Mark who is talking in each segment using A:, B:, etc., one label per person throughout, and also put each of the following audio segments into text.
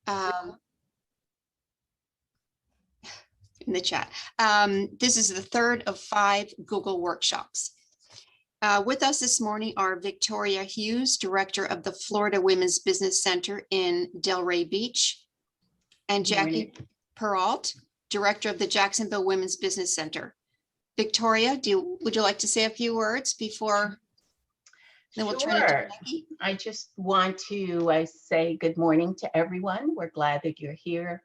A: um, in the chat. This is the third of 5 Google workshops. With us this morning are Victoria Hughes, Director of the Florida Women's Business Center in Delray Beach, and Jackie Peralt, Director of the Jacksonville Women's Business Center. Victoria, would you like to say a few words before? Then we'll turn it to Jackie.
B: I just want to say good morning to everyone. We're glad that you're here,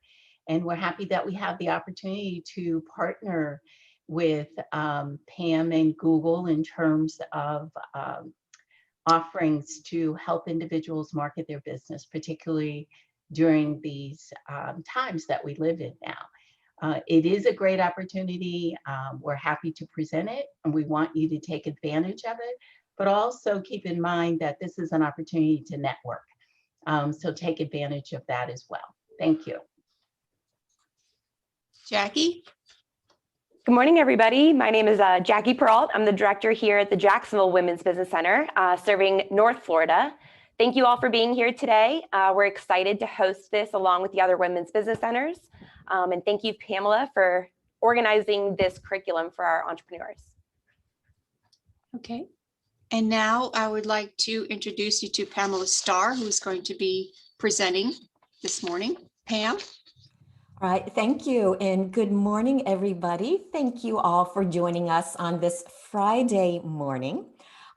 B: and we're happy that we have the opportunity to partner with Pam and Google in terms of offerings to help individuals market their business, particularly during these times that we live in now. It is a great opportunity. We're happy to present it, and we want you to take advantage of it, but also keep in mind that this is an opportunity to network. So take advantage of that as well. Thank you.
A: Jackie?
C: Good morning, everybody. My name is Jackie Peralt. I'm the director here at the Jacksonville Women's Business Center, serving North Florida. Thank you all for being here today. We're excited to host this along with the other women's business centers. And thank you, Pamela, for organizing this curriculum for our entrepreneurs.
A: Okay. And now I would like to introduce you to Pamela Starr, who's going to be presenting this morning. Pam?
D: All right, thank you, and good morning, everybody. Thank you all for joining us on this Friday morning.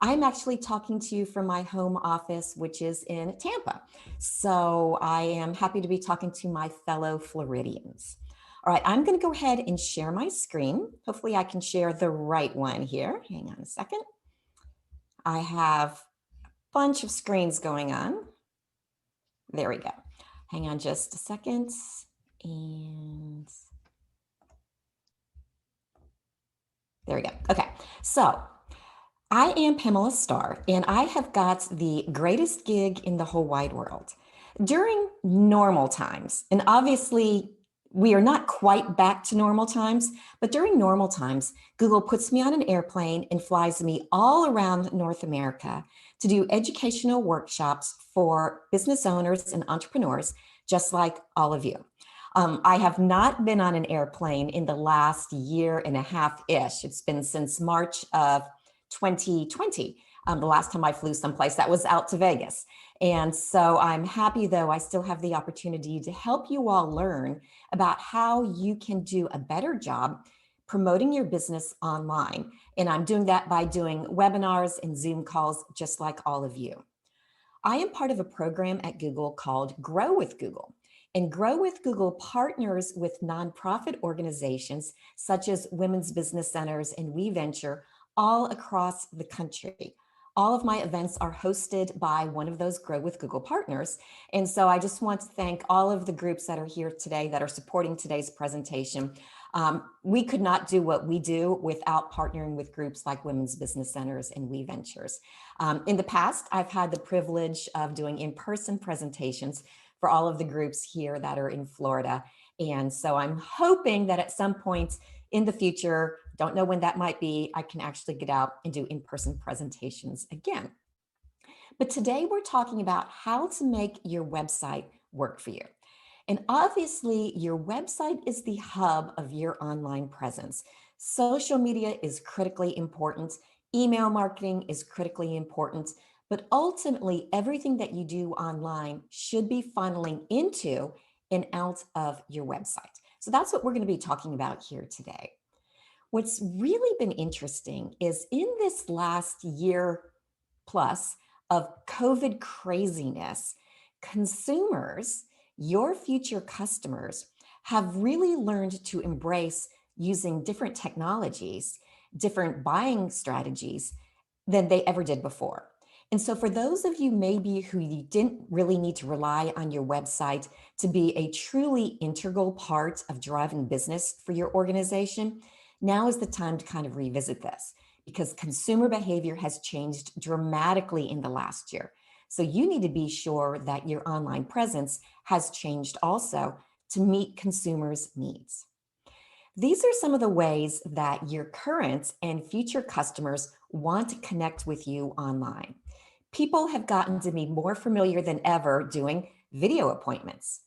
D: I'm actually talking to you from my home office, which is in Tampa. So I am happy to be talking to my fellow Floridians. All right, I'm going to go ahead and share my screen. Hopefully I can share the right one here. Hang on a second. I have a bunch of screens going on. There we go. Hang on just a second. And there we go. Okay, so I am Pamela Starr, and I have got the greatest gig in the whole wide world. During normal times, and obviously we are not quite back to normal times, but during normal times, Google puts me on an airplane and flies me all around North America to do educational workshops for business owners and entrepreneurs, just like all of you. I have not been on an airplane in the last year and a half-ish. It's been since March of 2020, the last time I flew someplace that was out to Vegas. And so I'm happy, though, I still have the opportunity to help you all learn about how you can do a better job promoting your business online. And I'm doing that by doing webinars and Zoom calls, just like all of you. I am part of a program at Google called Grow with Google. And Grow with Google partners with nonprofit organizations such as Women's Business Centers and We Venture all across the country. All of my events are hosted by one of those Grow with Google partners. And so I just want to thank all of the groups that are here today that are supporting today's presentation. We could not do what we do without partnering with groups like Women's Business Centers and We Ventures. In the past, I've had the privilege of doing in-person presentations for all of the groups here that are in Florida. And so I'm hoping that at some point in the future, don't know when that might be, I can actually get out and do in-person presentations again. But today we're talking about how to make your website work for you. And obviously your website is the hub of your online presence. Social media is critically important. Email marketing is critically important. But ultimately, everything that you do online should be funneling into and out of your website. So that's what we're going to be talking about here today. What's really been interesting is in this last year plus of COVID craziness, consumers, your future customers, have really learned to embrace using different technologies, different buying strategies than they ever did before. And so for those of you maybe who you didn't really need to rely on your website to be a truly integral part of driving business for your organization, now is the time to kind of revisit this because consumer behavior has changed dramatically in the last year. So you need to be sure that your online presence has changed also to meet consumers' needs. These are some of the ways that your current and future customers want to connect with you online. People have gotten to be more familiar than ever doing video appointments.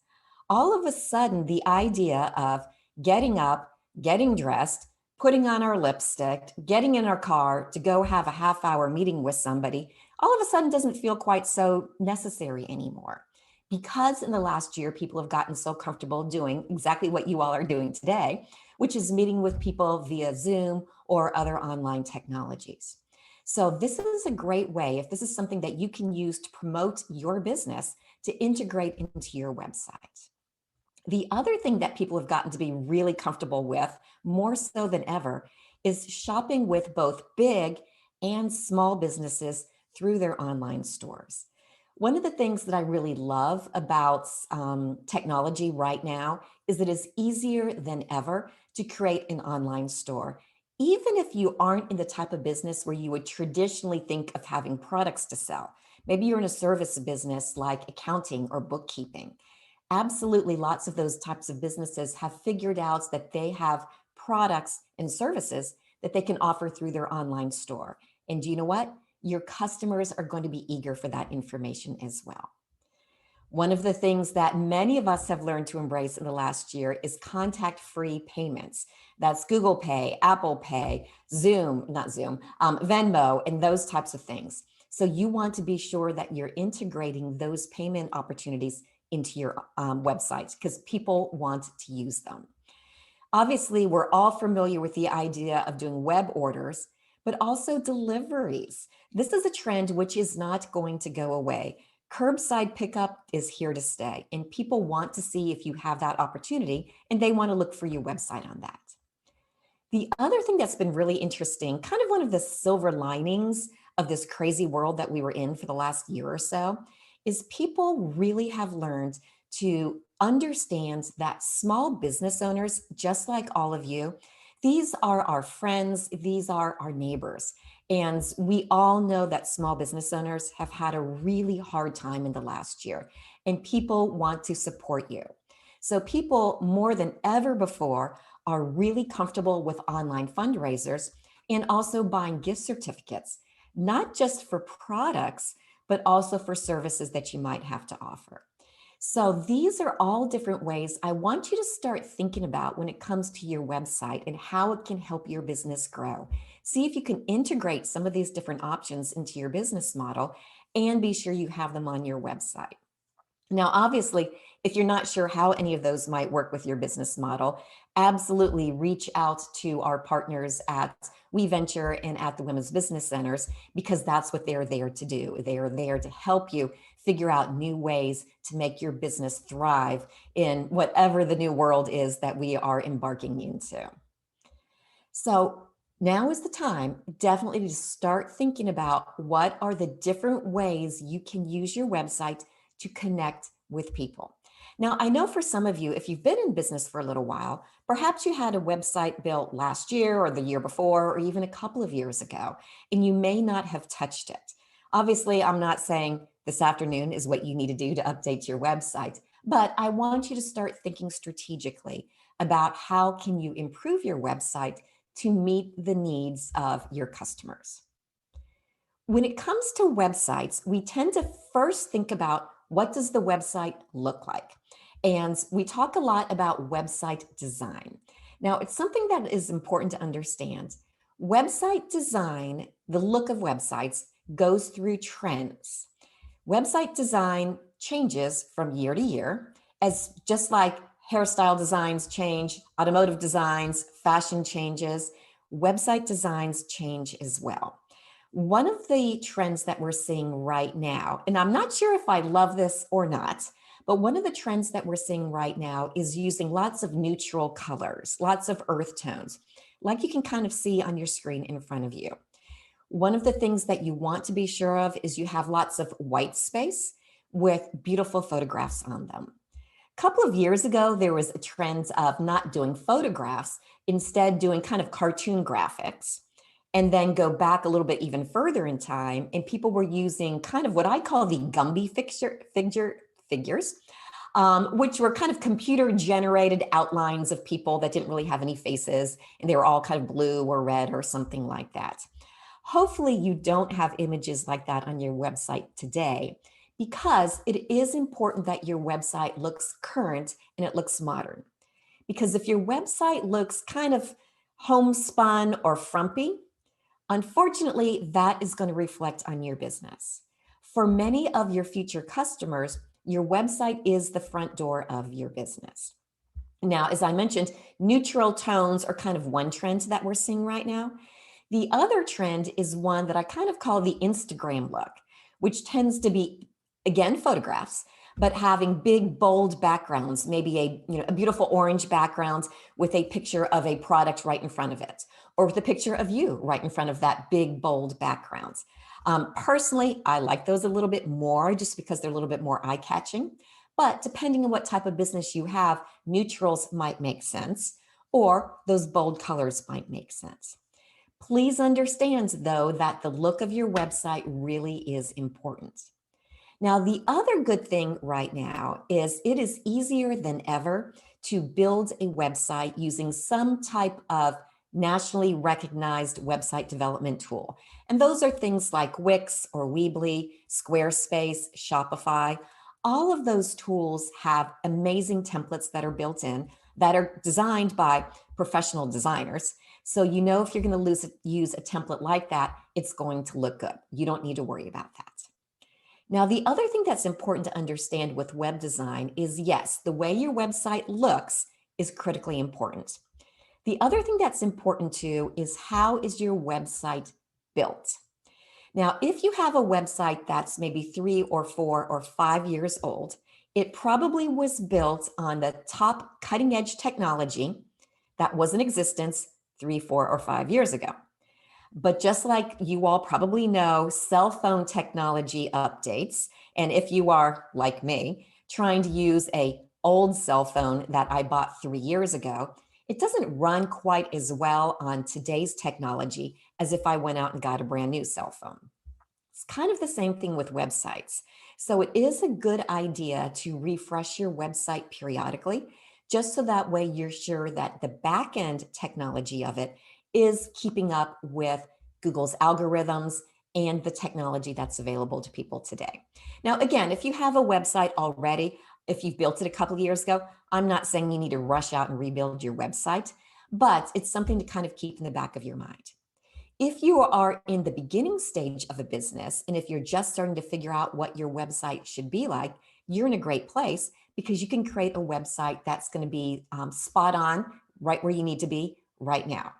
D: all of a sudden the idea of getting up, getting dressed, putting on our lipstick, getting in our car to go have a half-hour meeting with somebody, all of a sudden doesn't feel quite so necessary anymore. Because in the last year, people have gotten so comfortable doing exactly what you all are doing today, which is meeting with people via Zoom or other online technologies. So this is a great way, if this is something that you can use to promote your business, to integrate into your website. The other thing that people have gotten to be really comfortable with, more so than ever, is shopping with both big and small businesses through their online stores. One of the things that I really love about technology right now is that it's easier than ever to create an online store. Even if you aren't in the type of business where you would traditionally think of having products to sell, maybe you're in a service business like accounting or bookkeeping. Absolutely, lots of those types of businesses have figured out that they have products and services that they can offer through their online store. And do you know what? Your customers are going to be eager for that information as well. One of the things that many of us have learned to embrace in the last year is contact-free payments. That's Google Pay, Apple Pay, Venmo, and those types of things. So you want to be sure that you're integrating those payment opportunities into your website, because people want to use them. Obviously, we're all familiar with the idea of doing web orders, but also deliveries. This is a trend which is not going to go away. Curbside pickup is here to stay, and people want to see if you have that opportunity, and they want to look for your website on that. The other thing that's been really interesting, kind of one of the silver linings of this crazy world that we were in for the last year or so, is people really have learned to understand that small business owners, just like all of you, these are our friends, these are our neighbors. And we all know that small business owners have had a really hard time in the last year, and people want to support you. So people more than ever before are really comfortable with online fundraisers and also buying gift certificates, not just for products, but also for services that you might have to offer. So these are all different ways I want you to start thinking about when it comes to your website and how it can help your business grow. See if you can integrate some of these different options into your business model and be sure you have them on your website. Now, obviously, if you're not sure how any of those might work with your business model, absolutely reach out to our partners at WeVenture and at the Women's Business Centers, because that's what they're there to do. They are there to help you figure out new ways to make your business thrive in whatever the new world is that we are embarking into. So now is the time definitely to start thinking about what are the different ways you can use your website to connect with people. Now, I know for some of you, if you've been in business for a little while, perhaps you had a website built last year or the year before, or even a couple of years ago, and you may not have touched it. Obviously, I'm not saying this afternoon is what you need to do to update your website, but I want you to start thinking strategically about how can you improve your website to meet the needs of your customers. When it comes to websites, we tend to first think about what does the website look like? And we talk a lot about website design. Now, it's something that is important to understand. Website design, the look of websites, goes through trends. Website design changes from year to year, as just like hairstyle designs change, automotive designs, fashion changes, website designs change as well. One of the trends that we're seeing right now, and I'm not sure if I love this or not, but one of the trends that we're seeing right now is using lots of neutral colors, lots of earth tones, like you can kind of see on your screen in front of you. One of the things that you want to be sure of is you have lots of white space with beautiful photographs on them. A couple of years ago, there was a trend of not doing photographs, instead doing kind of cartoon graphics. And then go back a little bit even further in time, and people were using kind of what I call the Gumby figures, which were kind of computer generated outlines of people that didn't really have any faces, and they were all kind of blue or red or something like that. Hopefully you don't have images like that on your website today, because it is important that your website looks current and it looks modern. Because if your website looks kind of homespun or frumpy, unfortunately, that is going to reflect on your business. For many of your future customers, your website is the front door of your business. Now, as I mentioned, neutral tones are kind of one trend that we're seeing right now. The other trend is one that I kind of call the Instagram look, which tends to be, again, photographs, but having big, bold backgrounds, maybe a beautiful orange background with a picture of a product right in front of it, or with a picture of you right in front of that big, bold background. Personally, I like those a little bit more just because they're a little bit more eye-catching. But depending on what type of business you have, neutrals might make sense, or those bold colors might make sense. Please understand, though, that the look of your website really is important. Now, the other good thing right now is it is easier than ever to build a website using some type of nationally recognized website development tool. And those are things like Wix or Weebly, Squarespace, Shopify. All of those tools have amazing templates that are built in that are designed by professional designers. So you know if you're going to use a template like that, it's going to look good. You don't need to worry about that. Now, the other thing that's important to understand with web design is, yes, the way your website looks is critically important. The other thing that's important too is how is your website built? Now, if you have a website that's maybe 3 or 4 or 5 years old, it probably was built on the top cutting edge technology that was in existence 3, 4, or 5 years ago. But just like you all probably know, cell phone technology updates. And if you are like me, trying to use an old cell phone that I bought 3 years ago, it doesn't run quite as well on today's technology as if I went out and got a brand new cell phone. It's kind of the same thing with websites. So it is a good idea to refresh your website periodically, just so that way you're sure that the back end technology of it is keeping up with Google's algorithms and the technology that's available to people today. Now, again, if you have a website already, if you've built it a couple of years ago, I'm not saying you need to rush out and rebuild your website, but it's something to kind of keep in the back of your mind. If you are in the beginning stage of a business, and if you're just starting to figure out what your website should be like, you're in a great place because you can create a website that's going to be spot on, right where you need to be right now.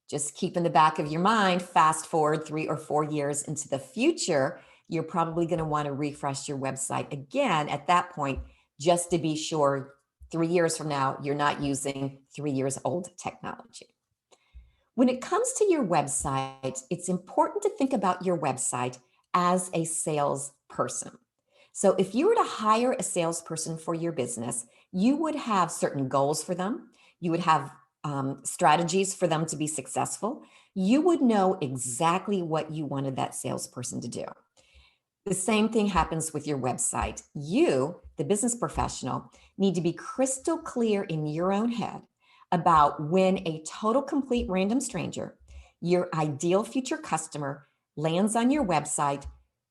D: Just keep in the back of your mind, fast forward 3 or 4 years into the future, you're probably going to want to refresh your website again at that point, just to be sure 3 years from now, you're not using 3 years old technology. When it comes to your website, it's important to think about your website as a salesperson. So if you were to hire a salesperson for your business, you would have certain goals for them. You would have strategies for them to be successful. You would know exactly what you wanted that salesperson to do. The same thing happens with your website. You, the business professional, need to be crystal clear in your own head about when a total complete random stranger, your ideal future customer, lands on your website,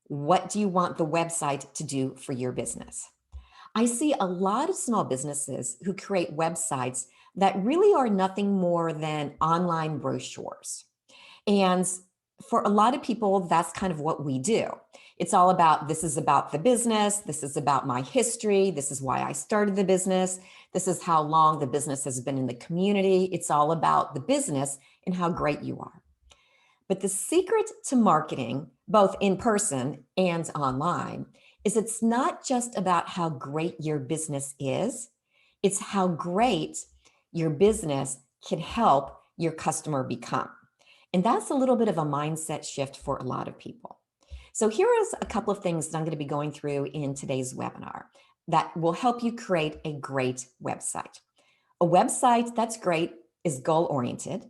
D: what do you want the website to do for your business? I see a lot of small businesses who create websites that really are nothing more than online brochures. And for a lot of people, that's kind of what we do. It's all about, this is about the business. This is about my history. This is why I started the business. This is how long the business has been in the community. It's all about the business and how great you are. But the secret to marketing, both in person and online, is it's not just about how great your business is. It's how great your business can help your customer become. And that's a little bit of a mindset shift for a lot of people. So here is a couple of things that I'm going to be going through in today's webinar that will help you create a great website. A website that's great is goal-oriented.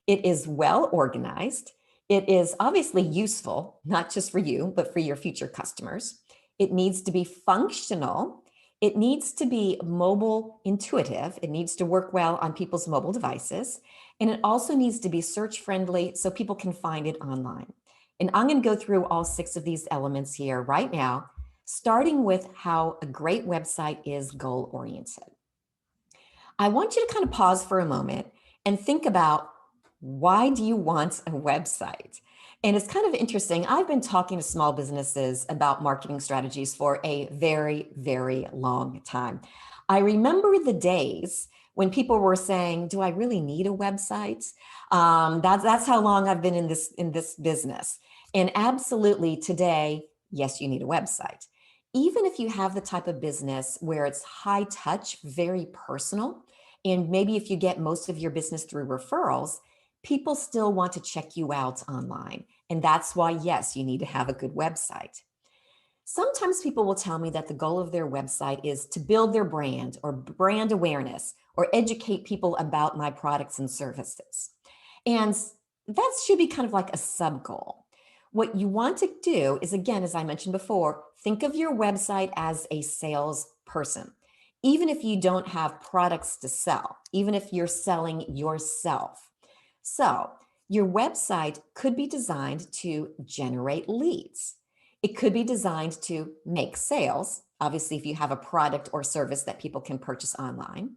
D: It is well organized. It is obviously useful, not just for you, but for your future customers. It needs to be functional. It needs to be mobile intuitive. It needs to work well on people's mobile devices. And it also needs to be search friendly so people can find it online. And I'm going to go through all 6 of these elements here right now starting with how a great website is goal-oriented. I want you to kind of pause for a moment and think about, why do you want a website? And it's kind of interesting. I've been talking to small businesses about marketing strategies for a very, very long time. I remember the days when people were saying, do I really need a website? That's how long I've been in this business. And absolutely today, yes, you need a website. Even if you have the type of business where it's high touch, very personal, and maybe if you get most of your business through referrals, people still want to check you out online. And that's why, yes, you need to have a good website. Sometimes people will tell me that the goal of their website is to build their brand or brand awareness or educate people about my products and services. And that should be kind of like a sub goal. What you want to do is, again, as I mentioned before, think of your website as a salesperson. Even if you don't have products to sell, even if you're selling yourself. So your website could be designed to generate leads. It could be designed to make sales. Obviously, if you have a product or service that people can purchase online.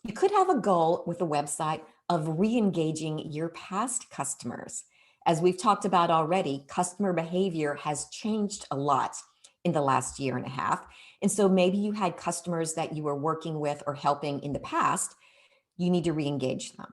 D: You could have a goal with a website of re-engaging your past customers. As we've talked about already, customer behavior has changed a lot in the last year and a half. And so maybe you had customers that you were working with or helping in the past, you need to re-engage them.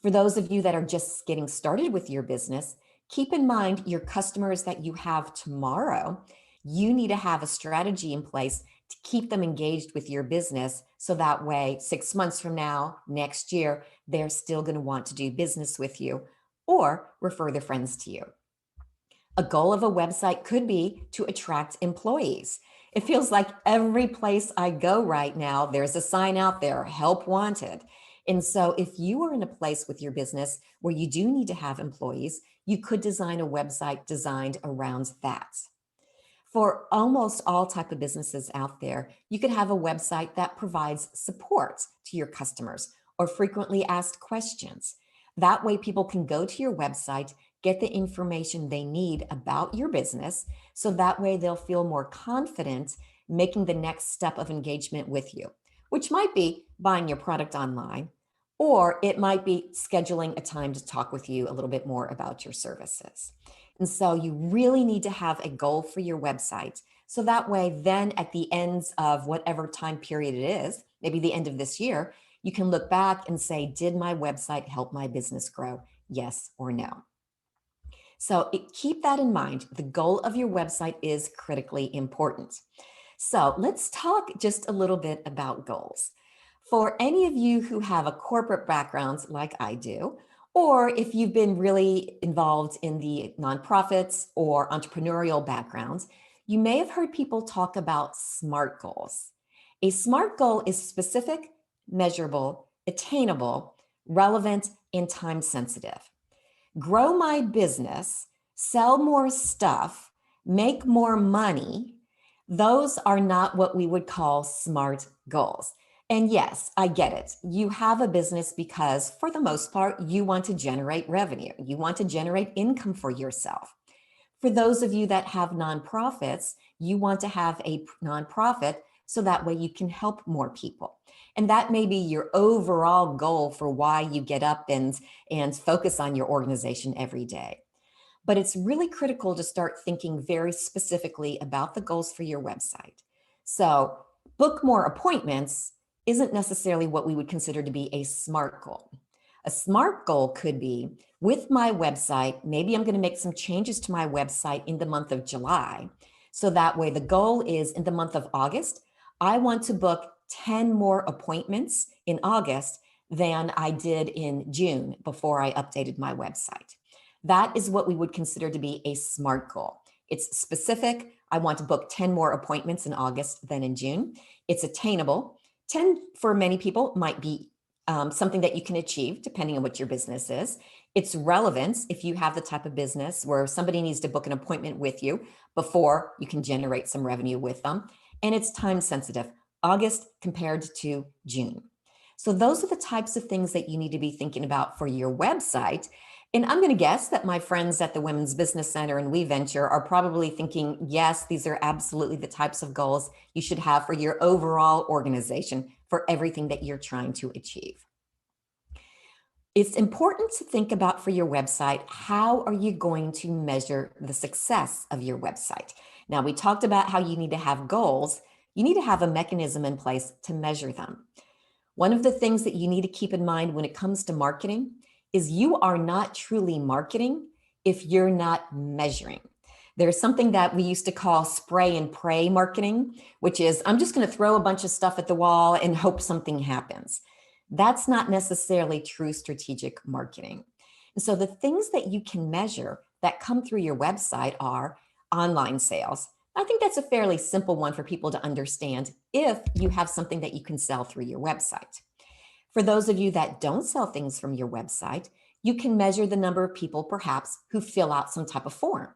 D: For those of you that are just getting started with your business, keep in mind your customers that you have tomorrow, you need to have a strategy in place to keep them engaged with your business. So that way, 6 months from now, next year, they're still going to want to do business with you or refer their friends to you. A goal of a website could be to attract employees. It feels like every place I go right now, there's a sign out there, help wanted. And so if you are in a place with your business where you do need to have employees, you could design a website designed around that. For almost all type of businesses out there, you could have a website that provides support to your customers or frequently asked questions. That way people can go to your website, get the information they need about your business, so that way they'll feel more confident making the next step of engagement with you, which might be buying your product online, or it might be scheduling a time to talk with you a little bit more about your services. And so you really need to have a goal for your website. So that way, then at the ends of whatever time period it is, maybe the end of this year, you can look back and say, did my website help my business grow? Yes or no? So keep that in mind. The goal of your website is critically important. So let's talk just a little bit about goals. For any of you who have a corporate background like I do, or if you've been really involved in the nonprofits or entrepreneurial backgrounds, you may have heard people talk about SMART goals. A SMART goal is specific, measurable, attainable, relevant, and time sensitive. Grow my business, sell more stuff, make more money. Those are not what we would call SMART goals. And yes, I get it. You have a business because for the most part, you want to generate revenue. You want to generate income for yourself. For those of you that have nonprofits, you want to have a nonprofit so that way you can help more people. And that may be your overall goal for why you get up and focus on your organization every day. But it's really critical to start thinking very specifically about the goals for your website. So book more appointments isn't necessarily what we would consider to be a SMART goal. A SMART goal could be, with my website, maybe I'm going to make some changes to my website in the month of July. So that way the goal is in the month of August, I want to book 10 more appointments in August than I did in June before I updated my website. That is what we would consider to be a SMART goal. It's specific. I want to book 10 more appointments in August than in June. It's attainable. 10 for many people might be something that you can achieve depending on what your business is. It's relevance if you have the type of business where somebody needs to book an appointment with you before you can generate some revenue with them. And it's time sensitive, August compared to June. So those are the types of things that you need to be thinking about for your website. And I'm going to guess that my friends at the Women's Business Center and We Venture are probably thinking, yes, these are absolutely the types of goals you should have for your overall organization for everything that you're trying to achieve. It's important to think about for your website, how are you going to measure the success of your website? Now, we talked about how you need to have goals. You need to have a mechanism in place to measure them. One of the things that you need to keep in mind when it comes to marketing is you are not truly marketing if you're not measuring. There's something that we used to call spray and pray marketing, which is I'm just going to throw a bunch of stuff at the wall and hope something happens. That's not necessarily true strategic marketing. And so the things that you can measure that come through your website are online sales. I think that's a fairly simple one for people to understand if you have something that you can sell through your website. For those of you that don't sell things from your website, you can measure the number of people perhaps who fill out some type of form.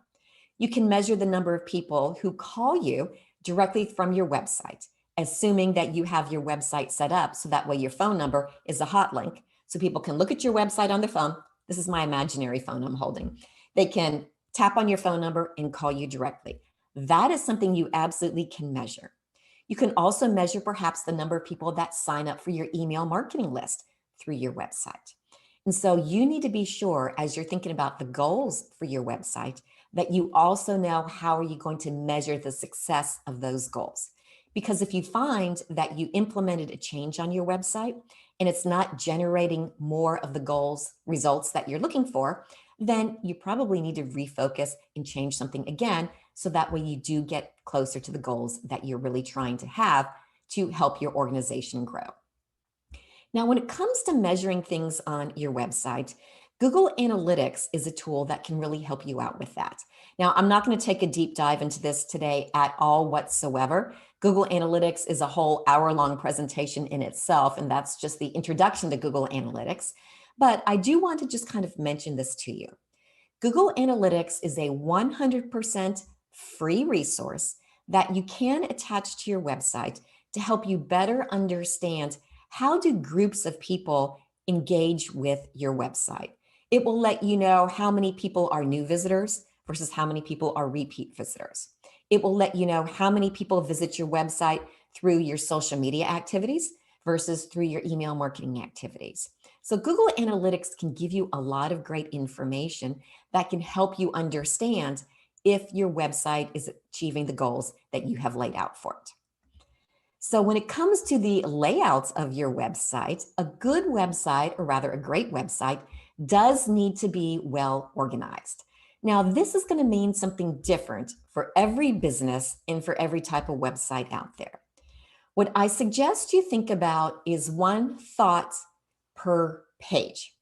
D: You can measure the number of people who call you directly from your website, assuming that you have your website set up so that way your phone number is a hot link so people can look at your website on their phone. This is my imaginary phone I'm holding. They can tap on your phone number and call you directly. That is something you absolutely can measure. You can also measure perhaps the number of people that sign up for your email marketing list through your website. And so you need to be sure as you're thinking about the goals for your website that you also know how are you going to measure the success of those goals. Because if you find that you implemented a change on your website and it's not generating more of the goals, results that you're looking for, then you probably need to refocus and change something again so that way you do get closer to the goals that you're really trying to have to help your organization grow. Now, when it comes to measuring things on your website, Google Analytics is a tool that can really help you out with that. Now, I'm not going to take a deep dive into this today at all whatsoever. Google Analytics is a whole hour-long presentation in itself, and that's just the introduction to Google Analytics. But I do want to just kind of mention this to you. Google Analytics is a 100% free resource that you can attach to your website to help you better understand how do groups of people engage with your website. It will let you know how many people are new visitors versus how many people are repeat visitors. It will let you know how many people visit your website through your social media activities versus through your email marketing activities. So Google Analytics can give you a lot of great information that can help you understand if your website is achieving the goals that you have laid out for it. So when it comes to the layouts of your website, a good website, or rather a great website, does need to be well organized. Now, this is going to mean something different for every business and for every type of website out there. What I suggest you think about is one thought per page.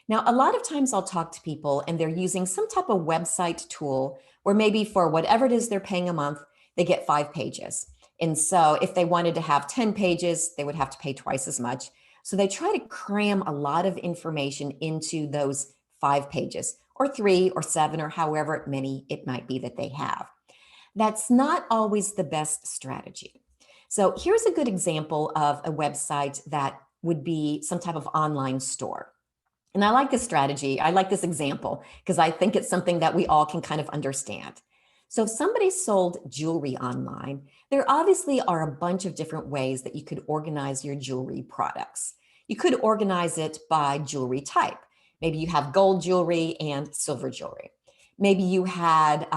D: Now, a lot of times I'll talk to people and they're using some type of website tool where maybe for whatever it is they're paying a month, they get 5 pages. And so if they wanted to have 10 pages, they would have to pay twice as much. So they try to cram a lot of information into those 5 pages or 3 or 7 or however many it might be that they have. That's not always the best strategy. So here's a good example of a website that would be some type of online store. And I like this strategy. I like this example because I think it's something that we all can kind of understand. So if somebody sold jewelry online, there obviously are a bunch of different ways that you could organize your jewelry products. You could organize it by jewelry type. Maybe you have gold jewelry and silver jewelry. Maybe you had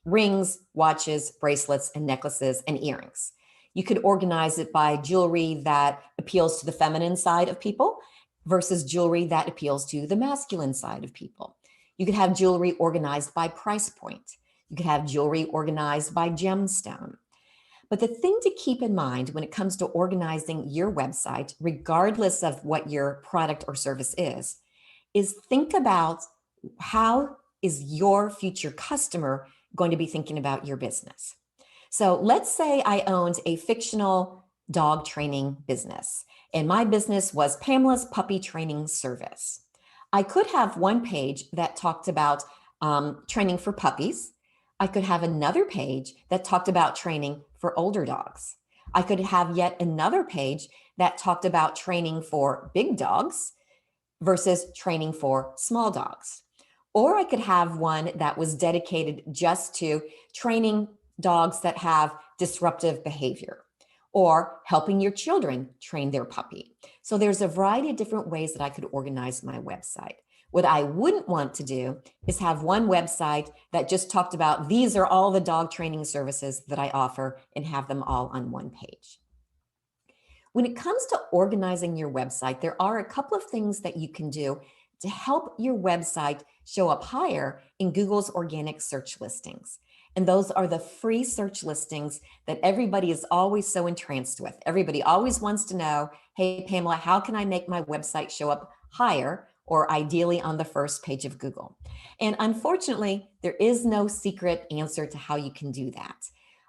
D: rings, watches, bracelets, and necklaces and earrings. You could organize it by jewelry that appeals to the feminine side of people versus jewelry that appeals to the masculine side of people. You could have jewelry organized by price point. You could have jewelry organized by gemstone. But the thing to keep in mind when it comes to organizing your website, regardless of what your product or service is think about how is your future customer going to be thinking about your business. So let's say I owned a fictional dog training business, and my business was Pamela's Puppy Training Service. I could have one page that talked about training for puppies. I could have another page that talked about training for older dogs. I could have yet another page that talked about training for big dogs versus training for small dogs. Or I could have one that was dedicated just to training dogs that have disruptive behavior, or helping your children train their puppy. So there's a variety of different ways that I could organize my website. What I wouldn't want to do is have one website that just talked about these are all the dog training services that I offer and have them all on one page. When it comes to organizing your website, there are a couple of things that you can do to help your website show up higher in Google's organic search listings. And those are the free search listings that everybody is always so entranced with. Everybody always wants to know, hey, Pamela, how can I make my website show up higher, or ideally on the first page of Google? And unfortunately, there is no secret answer to how you can do that.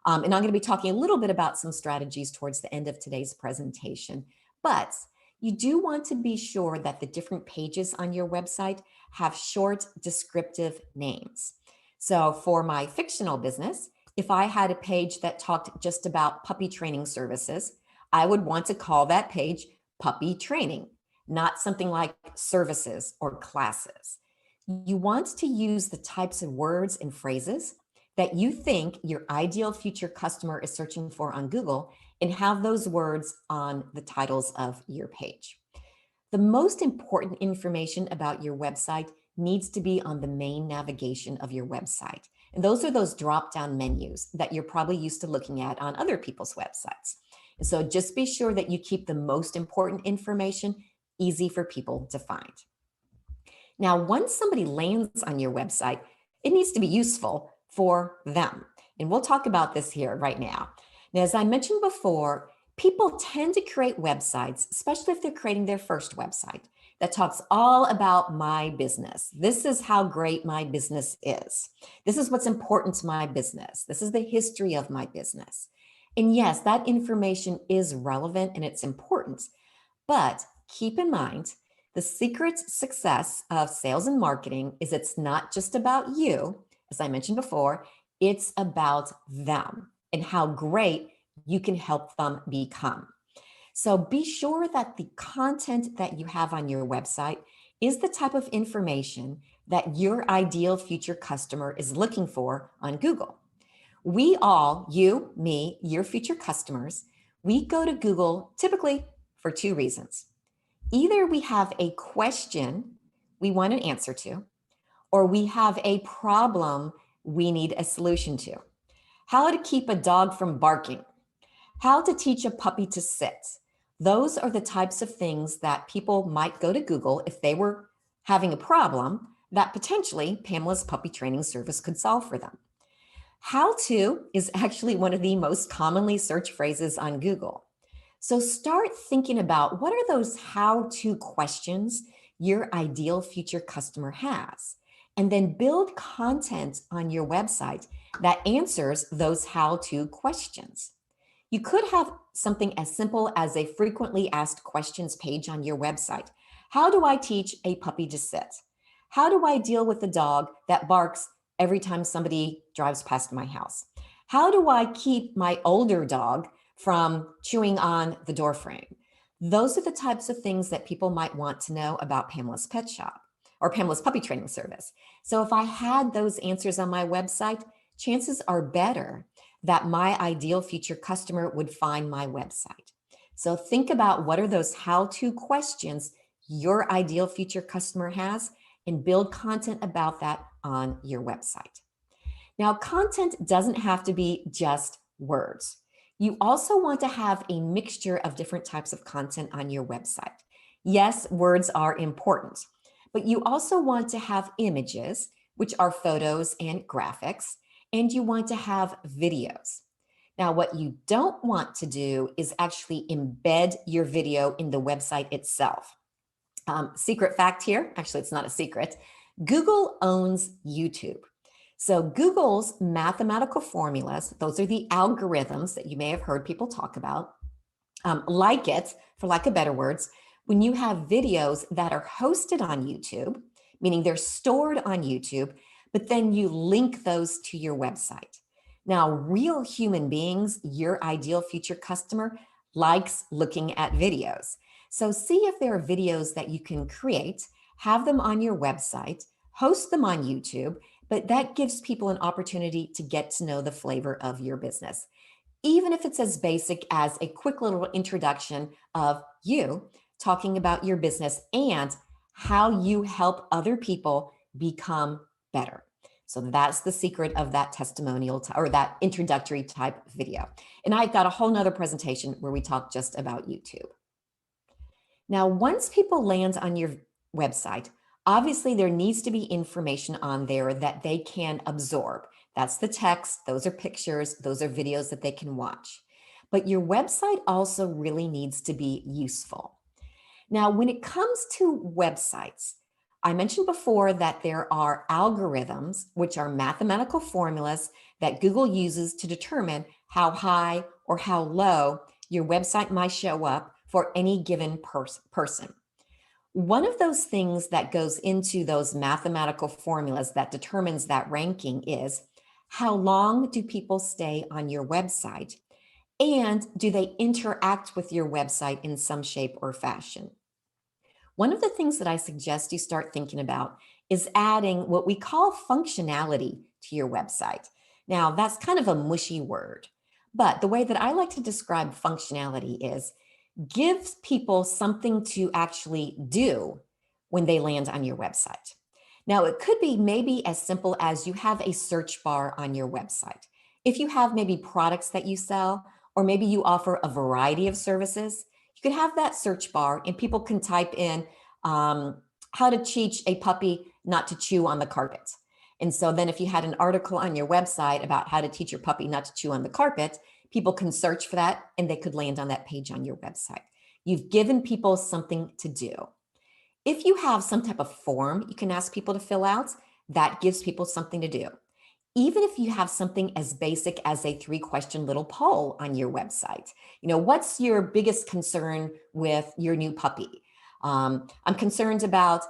D: And I'm going to be talking a little bit about some strategies towards the end of today's presentation. But you do want to be sure that the different pages on your website have short descriptive names. So for my fictional business, if I had a page that talked just about puppy training services, I would want to call that page Puppy Training, not something like services or classes. You want to use the types of words and phrases that you think your ideal future customer is searching for on Google, and have those words on the titles of your page. The most important information about your website needs to be on the main navigation of your website. And those are those drop-down menus that you're probably used to looking at on other people's websites. And so just be sure that you keep the most important information easy for people to find. Now, once somebody lands on your website, it needs to be useful for them. And we'll talk about this here right now. Now, as I mentioned before, people tend to create websites, especially if they're creating their first website, that talks all about my business. This is how great my business is. This is what's important to my business. This is the history of my business. And yes, that information is relevant and it's important, but keep in mind, the secret success of sales and marketing is it's not just about you, as I mentioned before, it's about them and how great you can help them become. So be sure that the content that you have on your website is the type of information that your ideal future customer is looking for on Google. We all, you, me, your future customers, we go to Google typically for two reasons. Either we have a question we want an answer to, or we have a problem we need a solution to. How to keep a dog from barking, how to teach a puppy to sit. Those are the types of things that people might go to Google if they were having a problem that potentially Pamela's puppy training service could solve for them. How to is actually one of the most commonly searched phrases on Google. So start thinking about what are those how-to questions your ideal future customer has, and then build content on your website that answers those how-to questions. You could have something as simple as a frequently asked questions page on your website. How do I teach a puppy to sit? How do I deal with a dog that barks every time somebody drives past my house? How do I keep my older dog from chewing on the door frame? Those are the types of things that people might want to know about Pamela's Pet Shop or Pamela's puppy training service. So if I had those answers on my website, chances are better that my ideal future customer would find my website. So think about what are those how-to questions your ideal future customer has, and build content about that on your website. Now, content doesn't have to be just words. You also want to have a mixture of different types of content on your website. Yes, words are important, but you also want to have images, which are photos and graphics, and you want to have videos. Now, what you don't want to do is actually embed your video in the website itself. Secret fact here, actually it's not a secret, Google owns YouTube. So Google's mathematical formulas, those are the algorithms that you may have heard people talk about, like it, for lack of better words, when you have videos that are hosted on YouTube, meaning they're stored on YouTube, but then you link those to your website. Now, real human beings, your ideal future customer, likes looking at videos. So see if there are videos that you can create, have them on your website, host them on YouTube, but that gives people an opportunity to get to know the flavor of your business. Even if it's as basic as a quick little introduction of you talking about your business and how you help other people become better. So that's the secret of that testimonial or that introductory type video. And I've got a whole nother presentation where we talk just about YouTube. Now, once people land on your website, obviously there needs to be information on there that they can absorb. That's the text, those are pictures, those are videos that they can watch. But your website also really needs to be useful. Now, when it comes to websites, I mentioned before that there are algorithms, which are mathematical formulas that Google uses to determine how high or how low your website might show up for any given person. One of those things that goes into those mathematical formulas that determines that ranking is how long do people stay on your website, and do they interact with your website in some shape or fashion? One of the things that I suggest you start thinking about is adding what we call functionality to your website. Now, that's kind of a mushy word, but the way that I like to describe functionality is gives people something to actually do when they land on your website. Now, it could be maybe as simple as you have a search bar on your website. If you have maybe products that you sell, or maybe you offer a variety of services, you could have that search bar and people can type in how to teach a puppy not to chew on the carpet. And so then if you had an article on your website about how to teach your puppy not to chew on the carpet, people can search for that and they could land on that page on your website. You've given people something to do. If you have some type of form you can ask people to fill out, that gives people something to do. Even if you have something as basic as a 3-question little poll on your website, what's your biggest concern with your new puppy? I'm concerned about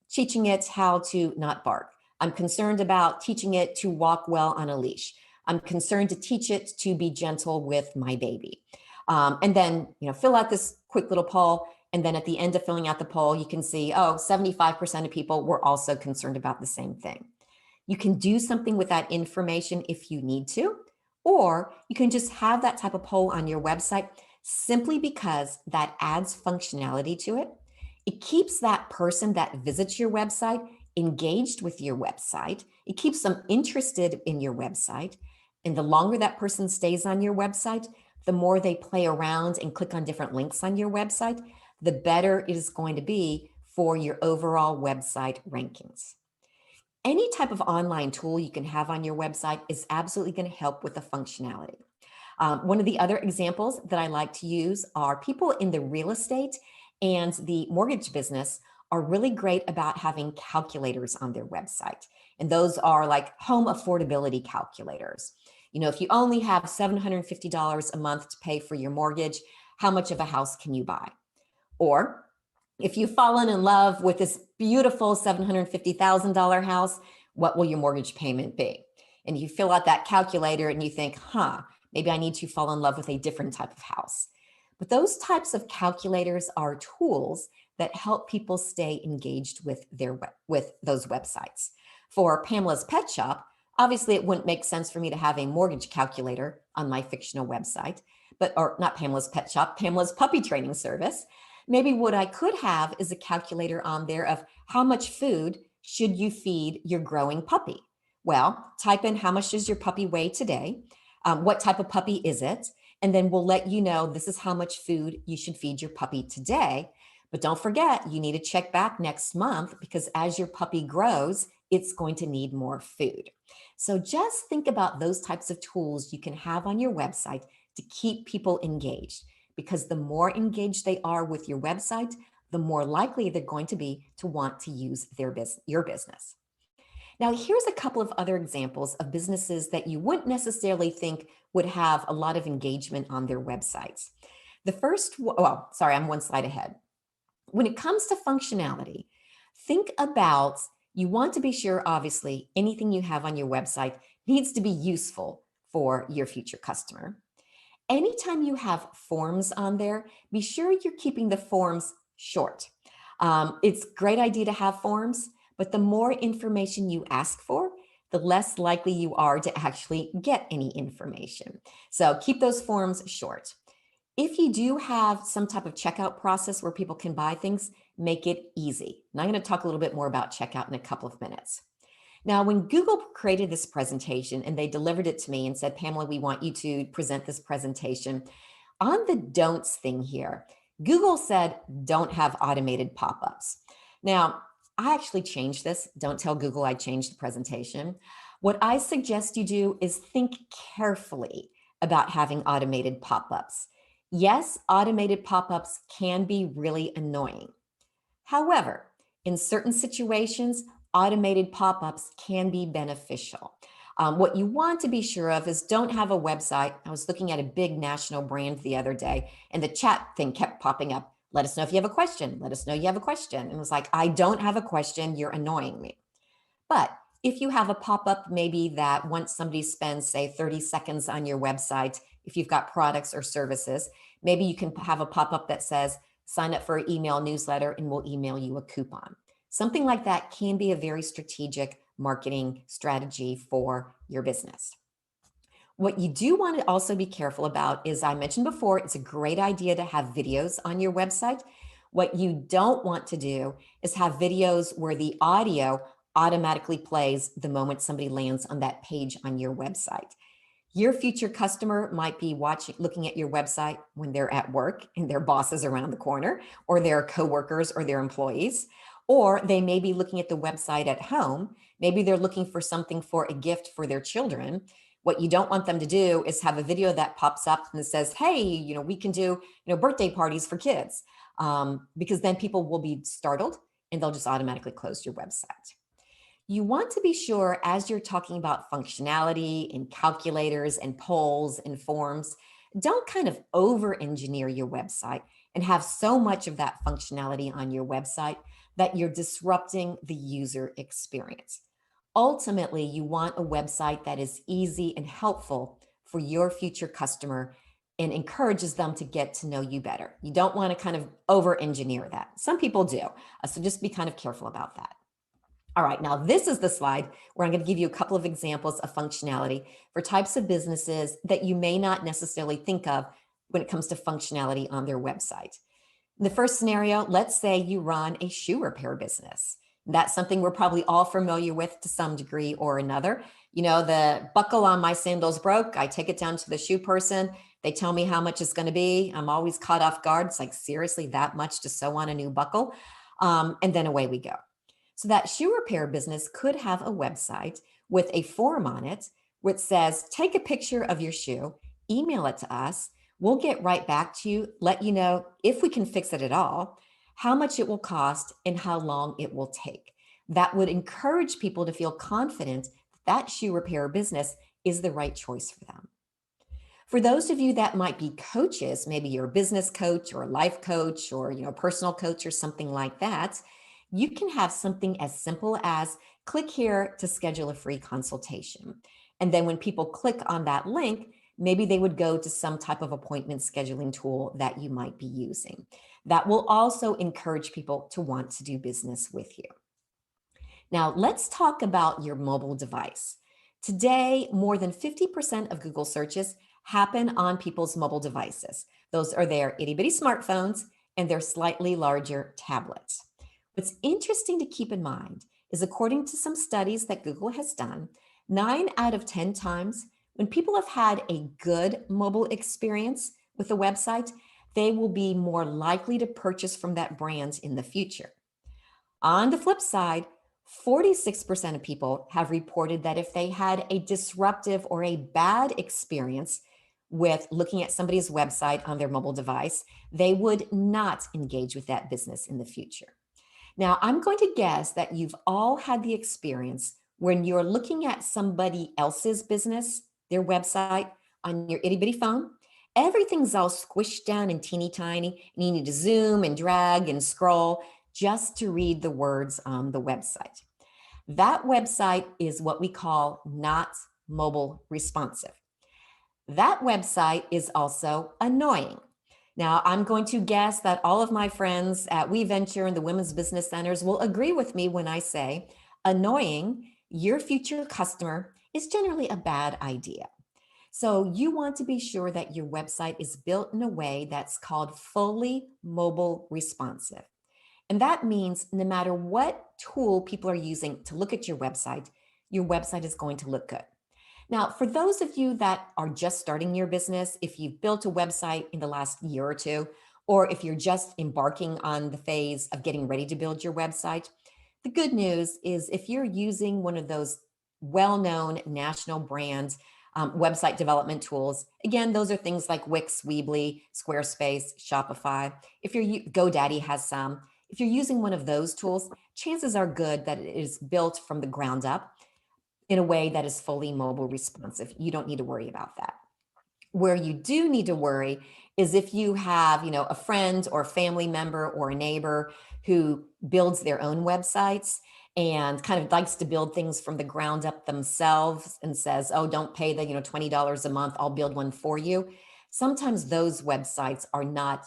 D: teaching it how to not bark. I'm concerned about teaching it to walk well on a leash. I'm concerned to teach it to be gentle with my baby. And then, fill out this quick little poll. And then at the end of filling out the poll, you can see, 75% of people were also concerned about the same thing. You can do something with that information if you need to, or you can just have that type of poll on your website simply because that adds functionality to it. It keeps that person that visits your website engaged with your website. It keeps them interested in your website. And the longer that person stays on your website, the more they play around and click on different links on your website, the better it is going to be for your overall website rankings. Any type of online tool you can have on your website is absolutely going to help with the functionality. One of the other examples that I like to use are people in the real estate and the mortgage business are really great about having calculators on their website. And those are like home affordability calculators. If you only have $750 a month to pay for your mortgage, how much of a house can you buy? Or if you've fallen in love with this beautiful $750,000 house, what will your mortgage payment be? And you fill out that calculator and you think, maybe I need to fall in love with a different type of house. But those types of calculators are tools that help people stay engaged with those websites. For Pamela's Pet Shop, obviously it wouldn't make sense for me to have a mortgage calculator on my fictional website, or not Pamela's Pet Shop, Pamela's puppy training service. Maybe what I could have is a calculator on there of how much food should you feed your growing puppy? Well, type in how much does your puppy weigh today? What type of puppy is it? And then we'll let you know this is how much food you should feed your puppy today. But don't forget, you need to check back next month because as your puppy grows, it's going to need more food. So just think about those types of tools you can have on your website to keep people engaged, because the more engaged they are with your website, the more likely they're going to be to want to use your business. Now, here's a couple of other examples of businesses that you wouldn't necessarily think would have a lot of engagement on their websites. The first, I'm one slide ahead. When it comes to functionality, think about, you want to be sure, obviously, anything you have on your website needs to be useful for your future customer. Anytime you have forms on there, be sure you're keeping the forms short. It's a great idea to have forms, but the more information you ask for, the less likely you are to actually get any information. So keep those forms short. If you do have some type of checkout process where people can buy things, make it easy. And I'm going to talk a little bit more about checkout in a couple of minutes. Now, when Google created this presentation and they delivered it to me and said, Pamela, we want you to present this presentation, on the don'ts thing here, Google said, don't have automated pop-ups. Now, I actually changed this. Don't tell Google I changed the presentation. What I suggest you do is think carefully about having automated pop-ups. Yes, automated pop-ups can be really annoying. However, in certain situations, automated pop-ups can be beneficial. What you want to be sure of is don't have a website. I was looking at a big national brand the other day, and the chat thing kept popping up. Let us know if you have a question. Let us know you have a question. And it was like, I don't have a question. You're annoying me. But if you have a pop-up, maybe that once somebody spends, say, 30 seconds on your website, if you've got products or services, maybe you can have a pop-up that says, sign up for an email newsletter and we'll email you a coupon. Something like that can be a very strategic marketing strategy for your business. What you do want to also be careful about is, I mentioned before, it's a great idea to have videos on your website. What you don't want to do is have videos where the audio automatically plays the moment somebody lands on that page on your website. Your future customer might be looking at your website when they're at work and their boss is around the corner, or their coworkers or their employees, or they may be looking at the website at home. Maybe they're looking for something for a gift for their children. What you don't want them to do is have a video that pops up and says, hey, we can do, birthday parties for kids, because then people will be startled and they'll just automatically close your website. You want to be sure, as you're talking about functionality and calculators and polls and forms, don't kind of over-engineer your website and have so much of that functionality on your website that you're disrupting the user experience. Ultimately, you want a website that is easy and helpful for your future customer and encourages them to get to know you better. You don't want to kind of over-engineer that. Some people do, so just be kind of careful about that. All right, now this is the slide where I'm going to give you a couple of examples of functionality for types of businesses that you may not necessarily think of when it comes to functionality on their website. In the first scenario, let's say you run a shoe repair business. That's something we're probably all familiar with to some degree or another. The buckle on my sandals broke. I take it down to the shoe person. They tell me how much it's going to be. I'm always caught off guard. It's like, seriously, that much to sew on a new buckle? And then away we go. So that shoe repair business could have a website with a form on it which says, take a picture of your shoe, email it to us. We'll get right back to you, let you know if we can fix it at all, how much it will cost, and how long it will take. That would encourage people to feel confident that shoe repair business is the right choice for them. For those of you that might be coaches, maybe you're a business coach or a life coach or personal coach or something like that, you can have something as simple as click here to schedule a free consultation. And then when people click on that link, maybe they would go to some type of appointment scheduling tool that you might be using. That will also encourage people to want to do business with you. Now, let's talk about your mobile device. Today, more than 50% of Google searches happen on people's mobile devices. Those are their itty-bitty smartphones and their slightly larger tablets. What's interesting to keep in mind is, according to some studies that Google has done, 9 out of 10 times when people have had a good mobile experience with a website, they will be more likely to purchase from that brand in the future. On the flip side, 46% of people have reported that if they had a disruptive or a bad experience with looking at somebody's website on their mobile device, they would not engage with that business in the future. Now, I'm going to guess that you've all had the experience when you're looking at somebody else's business, their website, on your itty-bitty phone. Everything's all squished down and teeny tiny, and you need to zoom and drag and scroll just to read the words on the website. That website is what we call not mobile responsive. That website is also annoying. Now, I'm going to guess that all of my friends at We Venture and the Women's Business Centers will agree with me when I say annoying your future customer is generally a bad idea. So you want to be sure that your website is built in a way that's called fully mobile responsive. And that means no matter what tool people are using to look at your website is going to look good. Now, for those of you that are just starting your business, if you've built a website in the last year or two, or if you're just embarking on the phase of getting ready to build your website, the good news is if you're using one of those well-known national brand website development tools, again, those are things like Wix, Weebly, Squarespace, Shopify. If you're GoDaddy has some. If you're using one of those tools, chances are good that it is built from the ground up in a way that is fully mobile responsive. You don't need to worry about that. Where you do need to worry is if you have, a friend or family member or a neighbor who builds their own websites and kind of likes to build things from the ground up themselves and says, oh, don't pay the, $20 a month, I'll build one for you. Sometimes those websites are not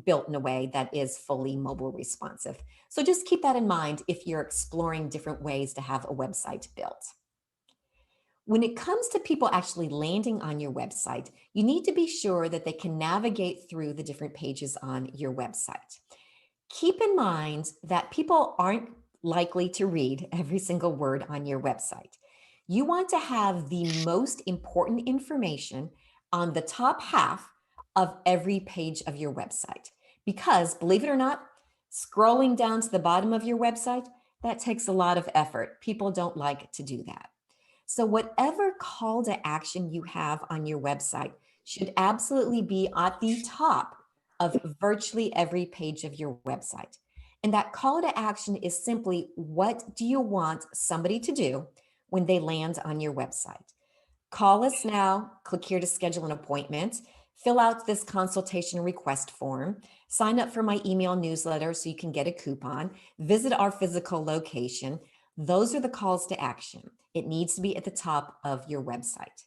D: built in a way that is fully mobile responsive. So just keep that in mind if you're exploring different ways to have a website built. When it comes to people actually landing on your website, you need to be sure that they can navigate through the different pages on your website. Keep in mind that people aren't likely to read every single word on your website. You want to have the most important information on the top half of every page of your website. Because, believe it or not, scrolling down to the bottom of your website, that takes a lot of effort. People don't like to do that. So whatever call to action you have on your website should absolutely be at the top of virtually every page of your website. And that call to action is simply, what do you want somebody to do when they land on your website? Call us now, click here to schedule an appointment, fill out this consultation request form, sign up for my email newsletter so you can get a coupon, visit our physical location. Those are the calls to action. It needs to be at the top of your website.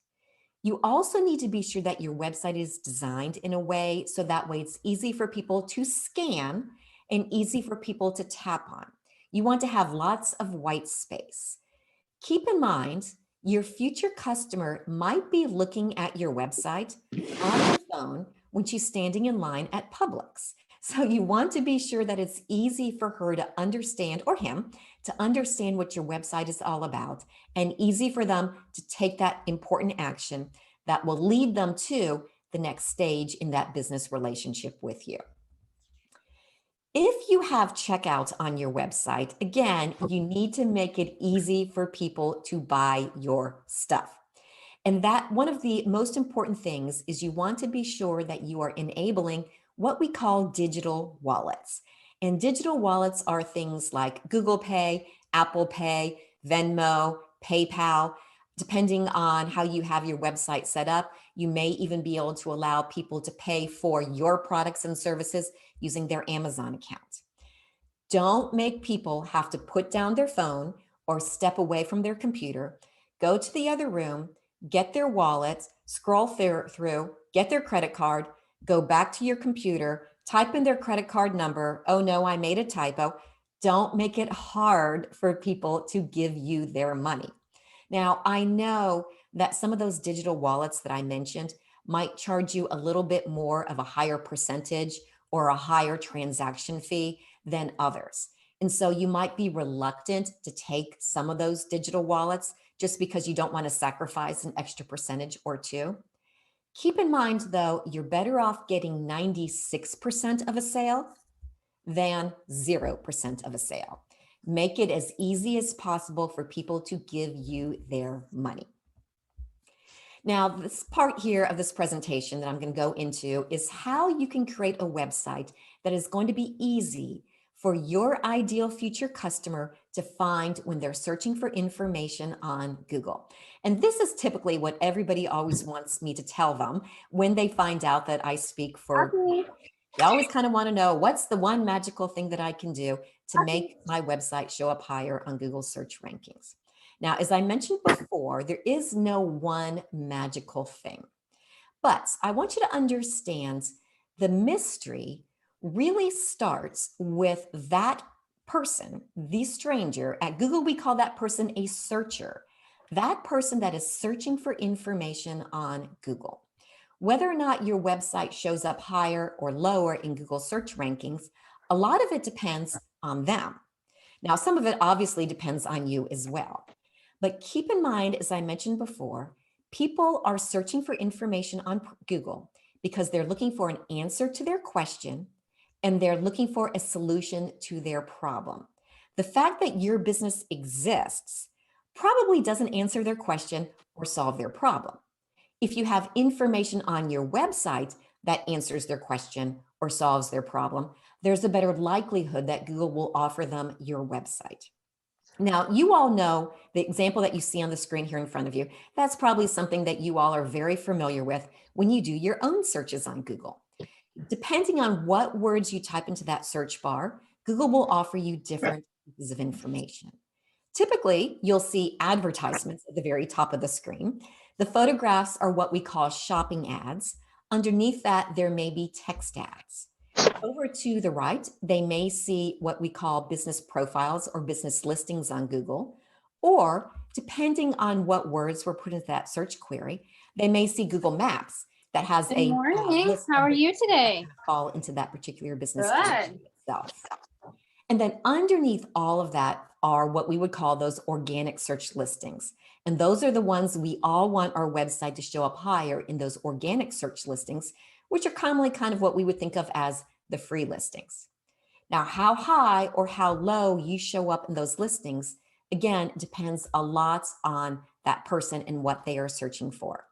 D: You also need to be sure that your website is designed in a way so that way it's easy for people to scan and easy for people to tap on. You want to have lots of white space. Keep in mind, your future customer might be looking at your website on her phone when she's standing in line at Publix. So you want to be sure that it's easy for her to understand, or him, to understand what your website is all about, and easy for them to take that important action that will lead them to the next stage in that business relationship with you. If you have checkout on your website, again, you need to make it easy for people to buy your stuff. And that one of the most important things is you want to be sure that you are enabling what we call digital wallets. And digital wallets are things like Google Pay, Apple Pay, Venmo, PayPal. Depending on how you have your website set up, you may even be able to allow people to pay for your products and services using their Amazon account. Don't make people have to put down their phone or step away from their computer, go to the other room, get their wallet, scroll through, get their credit card, go back to your computer, type in their credit card number. Oh no, I made a typo. Don't make it hard for people to give you their money. Now, I know that some of those digital wallets that I mentioned might charge you a little bit more of a higher percentage or a higher transaction fee than others. And so you might be reluctant to take some of those digital wallets just because you don't want to sacrifice an extra percentage or two. Keep in mind, though, you're better off getting 96% of a sale than 0% of a sale. Make it as easy as possible for people to give you their money. Now, this part here of this presentation that I'm going to go into is how you can create a website that is going to be easy for your ideal future customer to find when they're searching for information on Google. And this is typically what everybody always wants me to tell them when they find out that I speak for. They always kind of want to know, what's the one magical thing that I can do to make my website show up higher on Google search rankings? Now, as I mentioned before, there is no one magical thing, but I want you to understand the mystery really starts with that person, the stranger. At Google, we call that person a searcher. That person that is searching for information on Google. Whether or not your website shows up higher or lower in Google search rankings, a lot of it depends on them. Now, some of it obviously depends on you as well. But keep in mind, as I mentioned before, people are searching for information on Google because they're looking for an answer to their question and they're looking for a solution to their problem. The fact that your business exists probably doesn't answer their question or solve their problem. If you have information on your website that answers their question or solves their problem, there's a better likelihood that Google will offer them your website. Now, you all know the example that you see on the screen here in front of you. That's probably something that you all are very familiar with when you do your own searches on Google. Depending on what words you type into that search bar, Google will offer you different pieces of information. Typically, you'll see advertisements at the very top of the screen. The photographs are what we call shopping ads. Underneath that, there may be text ads. Over to the right, they may see what we call business profiles or business listings on Google, or depending on what words were put into that search query, they may see Google Maps that has
E: Good
D: a
E: morning.
D: list
E: How
D: of
E: are
D: the
E: you today?
D: fall into that particular business
E: Good.
D: itself. And then underneath all of that are what we would call those organic search listings. And those are the ones we all want our website to show up higher in those organic search listings, which are commonly kind of what we would think of as the free listings. Now, how high or how low you show up in those listings, again, depends a lot on that person and what they are searching for.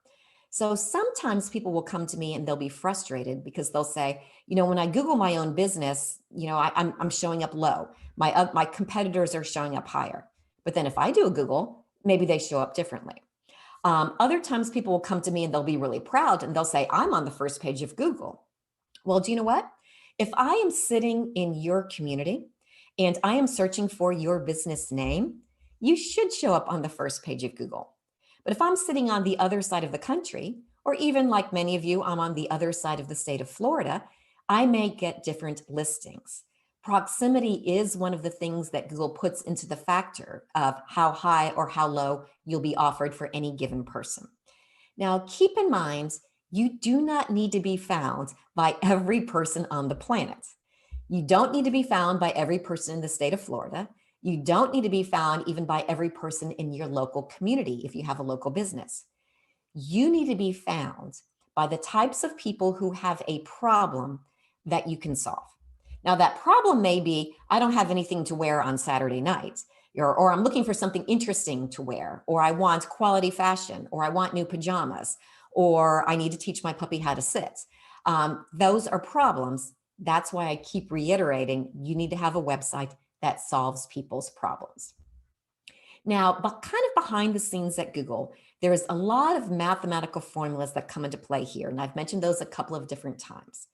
D: So sometimes people will come to me and they'll be frustrated because they'll say, when I Google my own business, I'm showing up low. My competitors are showing up higher. But then if I do a Google, maybe they show up differently. Other times people will come to me and they'll be really proud and they'll say, I'm on the first page of Google. Well, do you know what? If I am sitting in your community and I am searching for your business name, you should show up on the first page of Google. But if I'm sitting on the other side of the country, or even like many of you, I'm on the other side of the state of Florida, I may get different listings. Proximity is one of the things that Google puts into the factor of how high or how low you'll be offered for any given person. Now, keep in mind, you do not need to be found by every person on the planet. You don't need to be found by every person in the state of Florida. You don't need to be found even by every person in your local community if you have a local business. You need to be found by the types of people who have a problem that you can solve. Now, that problem may be, I don't have anything to wear on Saturday night, or I'm looking for something interesting to wear, or I want quality fashion, or I want new pajamas, or I need to teach my puppy how to sit. Those are problems. That's why I keep reiterating, you need to have a website that solves people's problems. Now, but kind of behind the scenes at Google, there's a lot of mathematical formulas that come into play here. And I've mentioned those a couple of different times.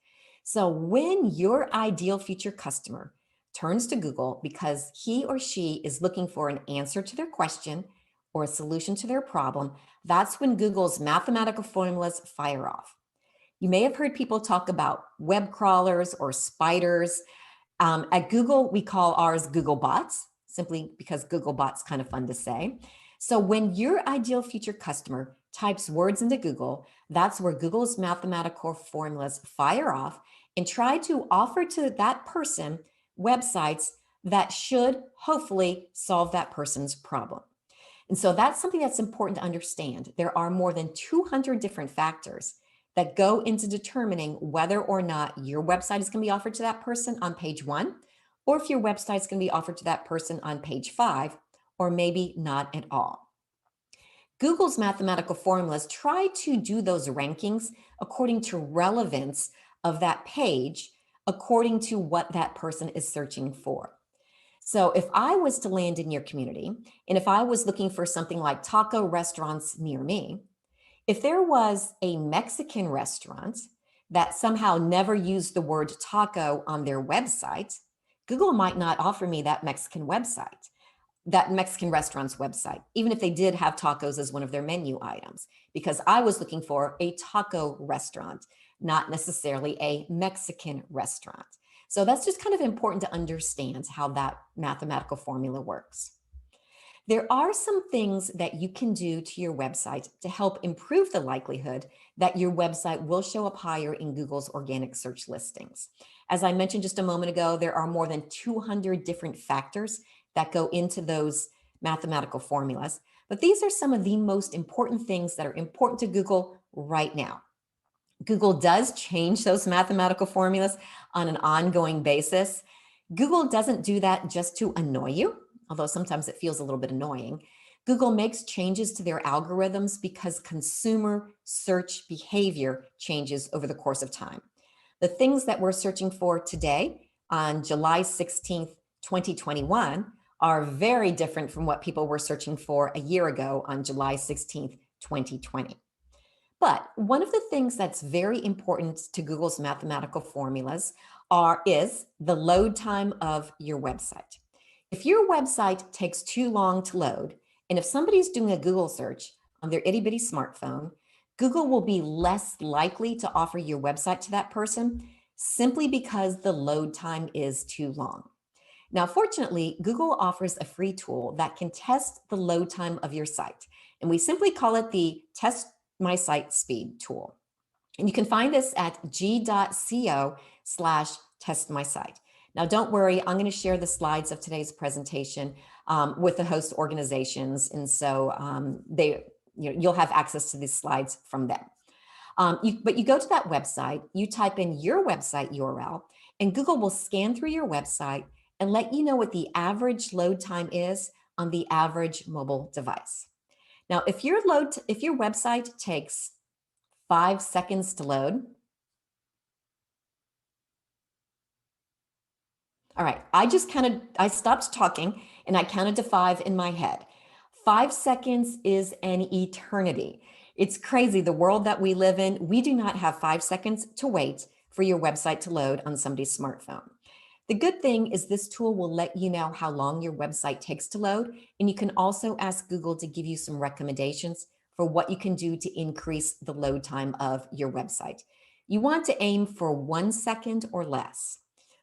D: So when your ideal future customer turns to Google because he or she is looking for an answer to their question or a solution to their problem, that's when Google's mathematical formulas fire off. You may have heard people talk about web crawlers or spiders. At Google, we call ours Google bots, simply because Google bots kind of fun to say. So when your ideal future customer types words into Google, that's where Google's mathematical formulas fire off and try to offer to that person websites that should hopefully solve that person's problem. And so that's something that's important to understand. There are more than 200 different factors that go into determining whether or not your website is going to be offered to that person on page 1, or if your website is going to be offered to that person on page 5, or maybe not at all. Google's mathematical formulas try to do those rankings according to relevance of that page, according to what that person is searching for. So if I was to land in your community, and if I was looking for something like taco restaurants near me, if there was a Mexican restaurant that somehow never used the word taco on their website, Google might not offer me that Mexican restaurant's website, even if they did have tacos as one of their menu items, because I was looking for a taco restaurant, not necessarily a Mexican restaurant. So that's just kind of important to understand how that mathematical formula works. There are some things that you can do to your website to help improve the likelihood that your website will show up higher in Google's organic search listings. As I mentioned just a moment ago, there are more than 200 different factors that go into those mathematical formulas, but these are some of the most important things that are important to Google right now. Google does change those mathematical formulas on an ongoing basis. Google doesn't do that just to annoy you, although sometimes it feels a little bit annoying. Google makes changes to their algorithms because consumer search behavior changes over the course of time. The things that we're searching for today on July 16th, 2021 are very different from what people were searching for a year ago on July 16th, 2020. But one of the things that's very important to Google's mathematical formulas is the load time of your website. If your website takes too long to load, and if somebody's doing a Google search on their itty bitty smartphone, Google will be less likely to offer your website to that person simply because the load time is too long. Now, fortunately, Google offers a free tool that can test the load time of your site, and we simply call it the Test My Site Speed tool. And you can find this at g.co/testmysite. Now, don't worry, I'm going to share the slides of today's presentation with the host organizations. And so you'll have access to these slides from them. But you go to that website, you type in your website URL, and Google will scan through your website and let you know what the average load time is on the average mobile device. Now, if your website takes 5 seconds to load, all right, I stopped talking and I counted to 5 in my head. 5 seconds is an eternity. It's crazy, the world that we live in. We do not have 5 seconds to wait for your website to load on somebody's smartphone. The good thing is this tool will let you know how long your website takes to load, and you can also ask Google to give you some recommendations for what you can do to increase the load time of your website. You want to aim for 1 second or less.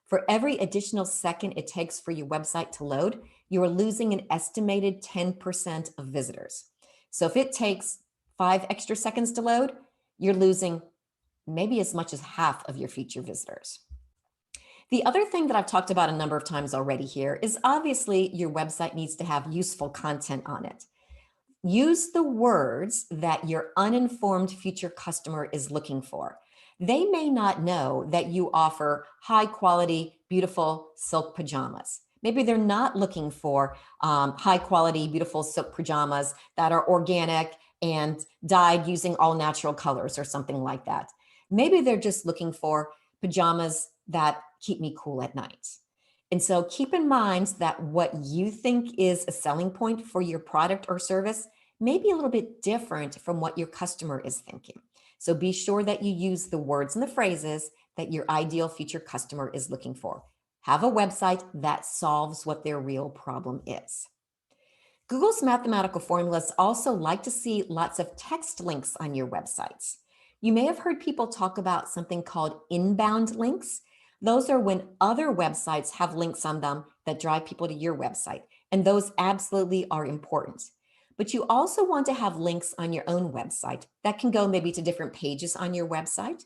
D: For every additional second it takes for your website to load, you are losing an estimated 10% of visitors. So if it takes 5 extra seconds to load, you're losing maybe as much as half of your future visitors. The other thing that I've talked about a number of times already here is obviously your website needs to have useful content on it. Use the words that your uninformed future customer is looking for. They may not know that you offer high quality, beautiful silk pajamas. Maybe they're not looking for high quality, beautiful silk pajamas that are organic and dyed using all natural colors or something like that. Maybe they're just looking for pajamas that keep me cool at night. And so keep in mind that what you think is a selling point for your product or service may be a little bit different from what your customer is thinking. So be sure that you use the words and the phrases that your ideal future customer is looking for. Have a website that solves what their real problem is. Google's mathematical formulas also like to see lots of text links on your websites. You may have heard people talk about something called inbound links. Those are when other websites have links on them that drive people to your website, and those absolutely are important. But you also want to have links on your own website that can go maybe to different pages on your website,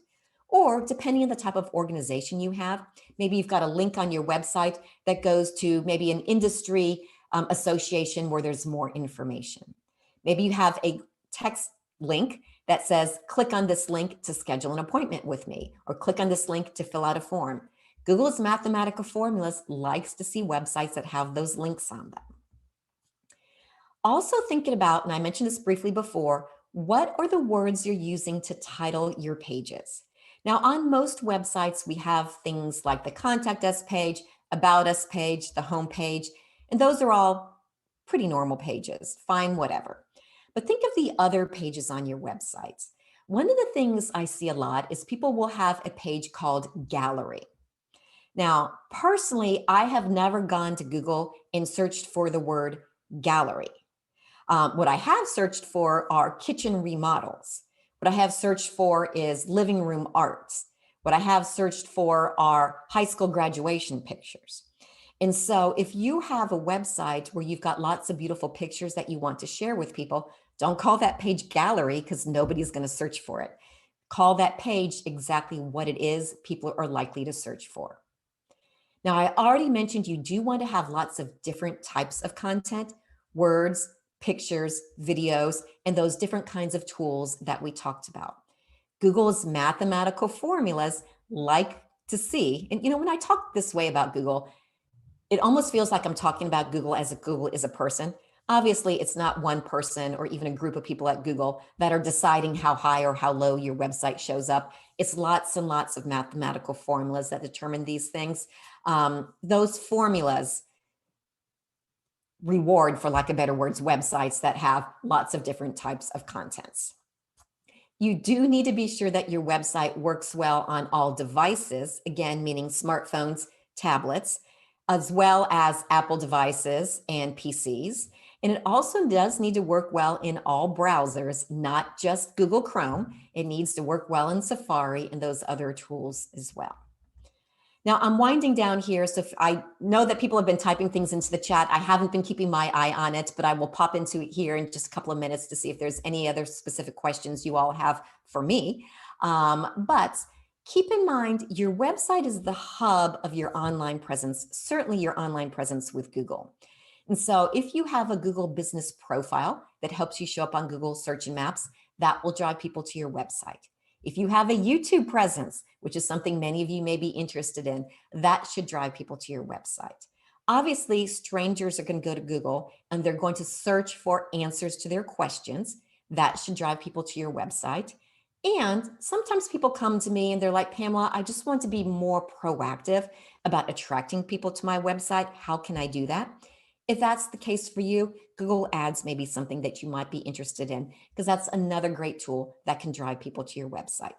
D: or depending on the type of organization you have, maybe you've got a link on your website that goes to maybe an industry association where there's more information. Maybe you have a text link that says, click on this link to schedule an appointment with me, or click on this link to fill out a form. Google's mathematical formulas likes to see websites that have those links on them. Also thinking about, and I mentioned this briefly before, what are the words you're using to title your pages? Now, on most websites, we have things like the Contact Us page, About Us page, the Home page, and those are all pretty normal pages, fine, whatever. But think of the other pages on your websites. One of the things I see a lot is people will have a page called Gallery. Now, personally, I have never gone to Google and searched for the word gallery. What I have searched for are kitchen remodels, What I have searched for is living room arts. What I have searched for are high school graduation pictures. And so if you have a website where you've got lots of beautiful pictures that you want to share with people, don't call that page gallery because nobody's going to search for it. Call that page exactly what it is people are likely to search for. Now, I already mentioned you do want to have lots of different types of content, words, pictures, videos, and those different kinds of tools that we talked about. Google's mathematical formulas like to see, and when I talk this way about Google, it almost feels like I'm talking about Google as if Google is a person. Obviously, it's not one person or even a group of people at Google that are deciding how high or how low your website shows up. It's lots and lots of mathematical formulas that determine these things. Those formulas reward, for lack of better words, websites that have lots of different types of contents. You do need to be sure that your website works well on all devices, again, meaning smartphones, tablets, as well as Apple devices and PCs. And it also does need to work well in all browsers, not just Google Chrome. It needs to work well in Safari and those other tools as well. Now I'm winding down here, so if I know that people have been typing things into the chat. I haven't been keeping my eye on it, but I will pop into it here in just a couple of minutes to see if there's any other specific questions you all have for me. But keep in mind, your website is the hub of your online presence, certainly your online presence with Google. And so if you have a Google business profile that helps you show up on Google search and maps, that will drive people to your website. If you have a YouTube presence, which is something many of you may be interested in, that should drive people to your website. Obviously, strangers are going to go to Google and they're going to search for answers to their questions. That should drive people to your website. And sometimes people come to me and they're like, Pamela, I just want to be more proactive about attracting people to my website. How can I do that? If that's the case for you, Google Ads may be something that you might be interested in, because that's another great tool that can drive people to your website.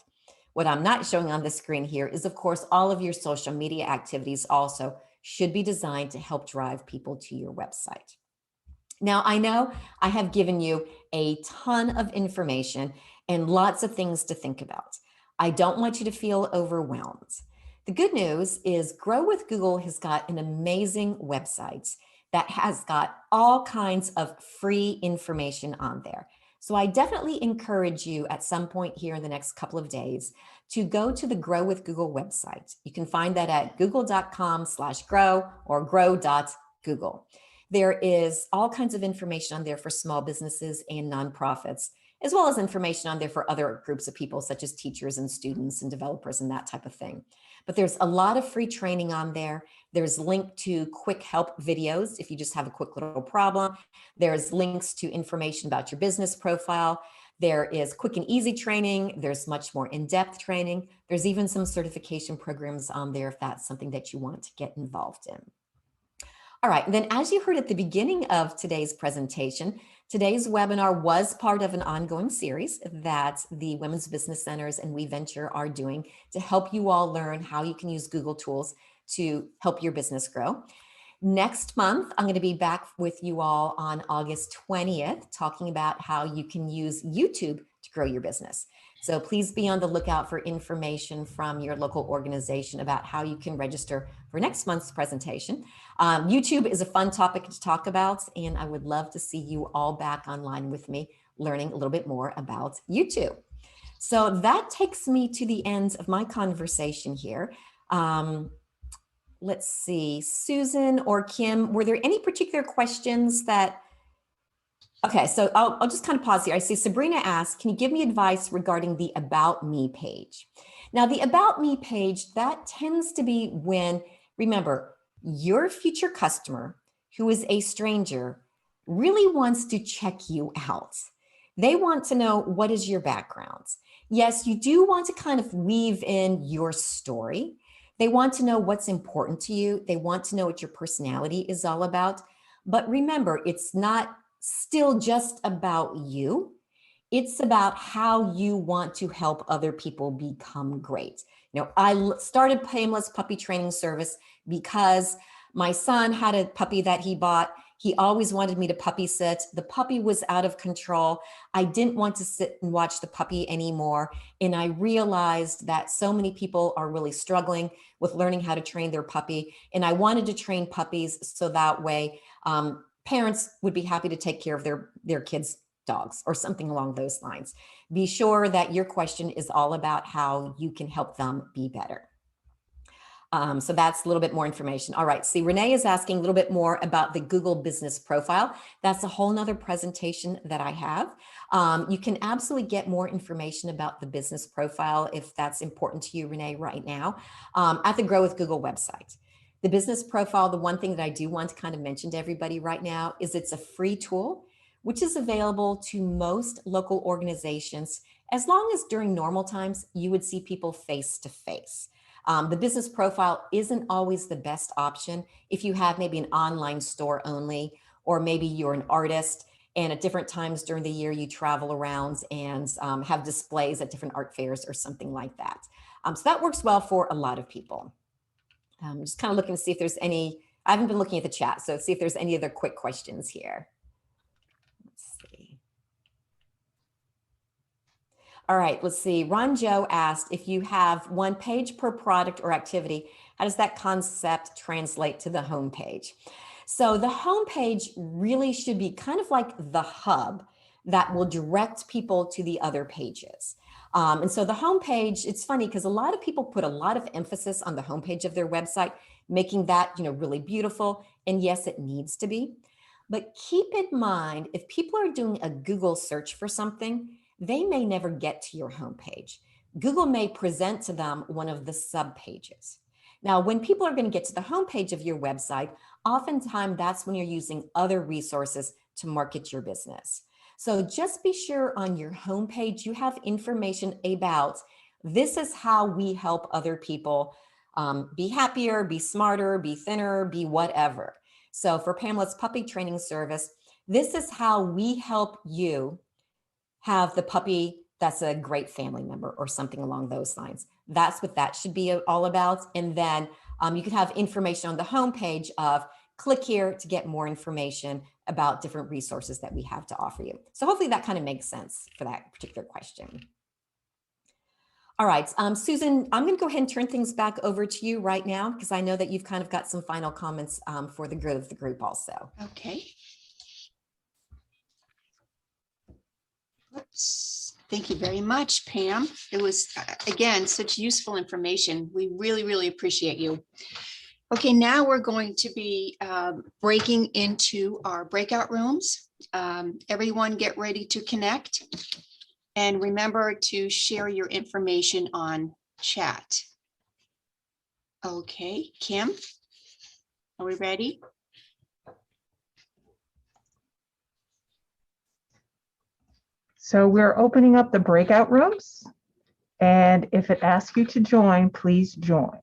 D: What I'm not showing on the screen here is, of course, all of your social media activities also should be designed to help drive people to your website. Now, I know I have given you a ton of information and lots of things to think about. I don't want you to feel overwhelmed. The good news is Grow with Google has got an amazing website that has got all kinds of free information on there. So I definitely encourage you at some point here in the next couple of days to go to the Grow with Google website. You can find that at google.com/grow or grow.google. There is all kinds of information on there for small businesses and nonprofits, as well as information on there for other groups of people, such as teachers and students and developers and that type of thing. But there's a lot of free training on there. There's linked to quick help videos if you just have a quick little problem. There's links to information about your business profile. There is quick and easy training. There's much more in-depth training. There's even some certification programs on there if that's something that you want to get involved in. All right, and then as you heard at the beginning of today's presentation, today's webinar was part of an ongoing series that the Women's Business Centers and We Venture are doing to help you all learn how you can use Google tools to help your business grow. Next month, I'm going to be back with you all on August 20th, talking about how you can use YouTube to grow your business. So please be on the lookout for information from your local organization about how you can register for next month's presentation. YouTube is a fun topic to talk about, and I would love to see you all back online with me learning a little bit more about YouTube. So that takes me to the end of my conversation here. Let's see, Susan or Kim, were there any particular questions that, okay, so I'll just kind of pause here. I see Sabrina asked, can you give me advice regarding the About Me page? Now, the About Me page, that tends to be when, remember, your future customer, who is a stranger, really wants to check you out. They want to know, what is your background? Yes, you do want to kind of weave in your story. They want to know what's important to you. They want to know what your personality is all about. But remember, it's not still just about you. It's about how you want to help other people become great. You know, I started Pamela's puppy training service because my son had a puppy that he bought. He always wanted me to puppy sit. The puppy was out of control. I didn't want to sit and watch the puppy anymore. And I realized that so many people are really struggling with learning how to train their puppy. And I wanted to train puppies so that way parents would be happy to take care of their kids' dogs or something along those lines. Be sure that your question is all about how you can help them be better. So that's a little bit more information. All right, see, Renee is asking a little bit more about the Google Business Profile. That's a whole nother presentation that I have. You can absolutely get more information about the business profile if that's important to you, Renee, right now, at the Grow with Google website. The business profile, the one thing that I do want to kind of mention to everybody right now is it's a free tool, which is available to most local organizations, as long as during normal times, you would see people face to face. The business profile isn't always the best option if you have maybe an online store only, or maybe you're an artist and at different times during the year you travel around and have displays at different art fairs or something like that. So that works well for a lot of people. I'm just kind of looking to see if there's any, I haven't been looking at the chat, so see if there's any other quick questions here. Let's see. All right, let's see. Ron Joe asked, if you have one page per product or activity, how does that concept translate to the homepage? So the homepage really should be kind of like the hub that will direct people to the other pages. And so the homepage, it's funny because a lot of people put a lot of emphasis on the homepage of their website, making that, really beautiful. And yes, it needs to be. But keep in mind, if people are doing a Google search for something, they may never get to your homepage. Google may present to them one of the sub pages. Now, when people are going to get to the homepage of your website, oftentimes that's when you're using other resources to market your business. So just be sure on your homepage, you have information about this is how we help other people be happier, be smarter, be thinner, be whatever. So for Pamela's puppy training service, this is how we help you have the puppy that's a great family member or something along those lines. That's what that should be all about. And then you can have information on the homepage of click here to get more information about different resources that we have to offer you. So hopefully that kind of makes sense for that particular question. All right, Susan, I'm going to go ahead and turn things back over to you right now because I know that you've kind of got some final comments for the growth of the group also.
A: Okay. Oops. Thank you very much, Pam. It was, again, such useful information. We really, really appreciate you. Okay, now we're going to be breaking into our breakout rooms. Everyone get ready to connect. And remember to share your information on chat. Okay, Kim, are we ready?
E: So we're opening up the breakout rooms, and if it asks you to join, please join.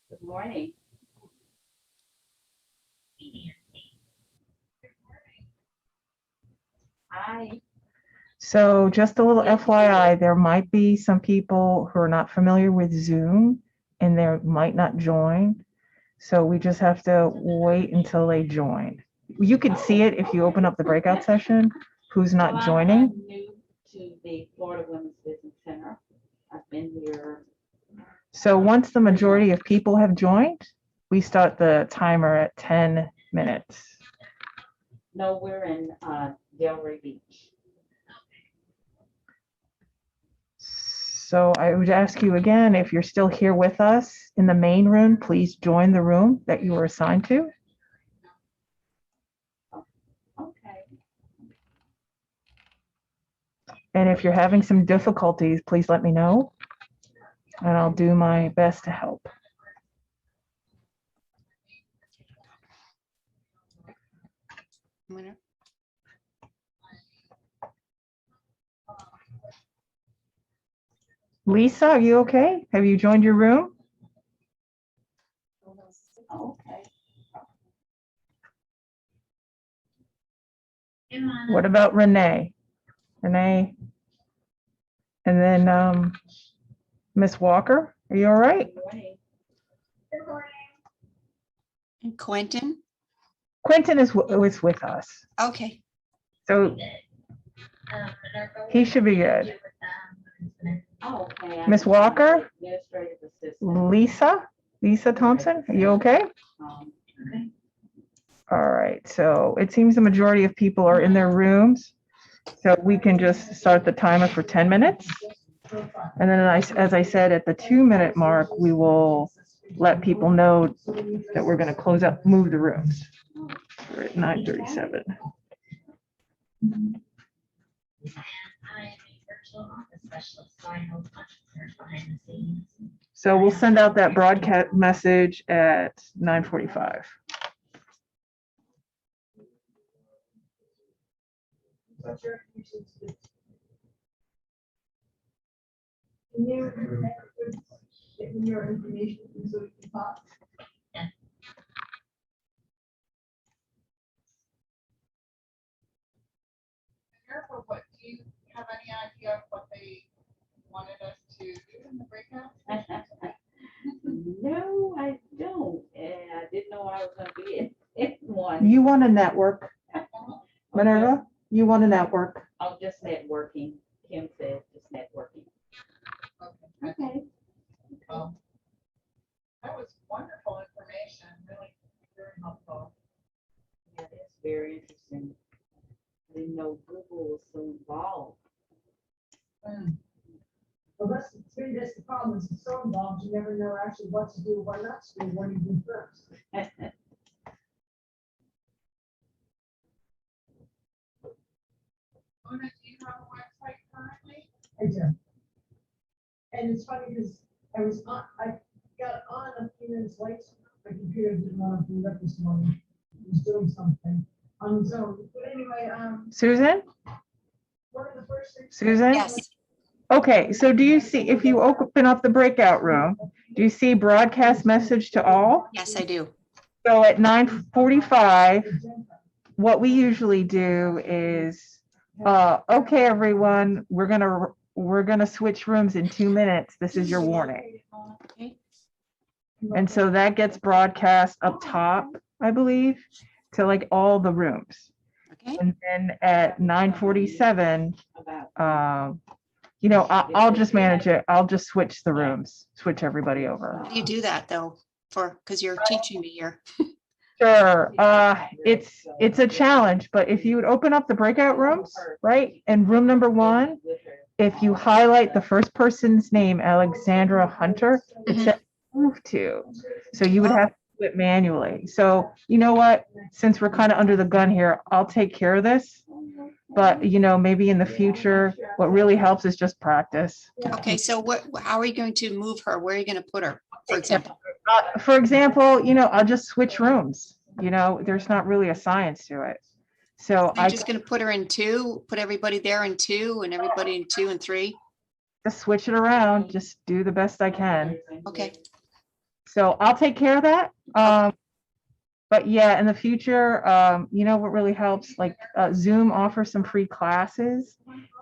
B: Good morning. Hi.
E: So just a little FYI, there might be some people who are not familiar with Zoom and they might not join. So we just have to wait until they join. You can see it if you open up the breakout session, who's not joining.
B: I'm new to the Florida Women's Business Center. I've been here.
E: So once the majority of people have joined, we start the timer at 10 minutes.
B: No, we're in Delray Beach.
E: So I would ask you again, if you're still here with us in the main room, please join the room that you were assigned to.
B: Okay.
E: And if you're having some difficulties, please let me know, and I'll do my best to help. Lisa, are you okay? Have you joined your room?
B: Okay.
E: What about Renee? Renee. And then Miss Walker, are you all right?
A: And Quentin?
E: Quentin is with us,
A: Okay.
E: so he should be good.
B: Oh, okay.
E: Miss Walker?
B: Administrative assistant.
E: Lisa Thompson, are you okay?
B: Okay.
E: All right, so it seems the majority of people are in their rooms. So we can just start the timer for 10 minutes. And then as I said, at the 2-minute mark, we will let people know that we're going to close up, move the rooms. We're at 9:37.
F: I'm a virtual office specialist, so I help entrepreneurs behind the scenes.
E: So we'll send out that broadcast message at 9:45.
G: Can you give me your information so we can talk?
H: Jennifer, what, do you have any idea of what they wanted us to do in the breakout?
B: No, I don't. And I didn't know I was gonna be in one.
E: You want to network, Minerva? You want to network?
B: I'm just networking. Kim said just networking.
H: Okay.
B: Okay.
H: That was wonderful information, really very helpful.
B: Yeah, that's very interesting. I didn't know Google was so involved.
G: Well, that's the problem, is it's so involved, you never know actually what to do, what not to do, what do you do first?
H: Una, do you have a website currently?
G: I do. And it's funny because I got on a few minutes late, my computer didn't want to boot up this morning, it was doing something on Zoom, but anyway,
E: Susan?
G: one of the first things.
E: Susan?
A: Yes.
E: Okay, so do you see, if you open up the breakout room, do you see broadcast message to all?
A: Yes, I do.
E: So at 9:45, what we usually do is, okay, everyone, we're gonna switch rooms in 2 minutes. This is your warning.
A: Okay.
E: And so that gets broadcast up top, I believe, to like all the rooms.
A: Okay.
E: And then at 9:47,
B: About
E: I'll just manage it. I'll just switch the rooms, switch everybody over.
A: How do you do that though? Because you're teaching me here.
E: Sure, it's a challenge, but if you would open up the breakout rooms, right? And room number 1, if you highlight the first person's name, Alexandra Hunter, it
A: Mhm.
E: says move to. So you would have to do it manually. So you know what? Since we're kind of under the gun here, I'll take care of this. But maybe in the future, what really helps is just practice.
A: Okay, so how are you going to move her? Where are you going to put her, for example?
E: For example, I'll just switch rooms. There's not really a science to it. So
A: I'm
E: I
A: just going to put her in 2, put everybody there in 2 and everybody in 2 and 3.
E: just switch it around, just do the best I can.
A: Okay.
E: So I'll take care of that. But yeah, in the future, what really helps, like Zoom offers some free classes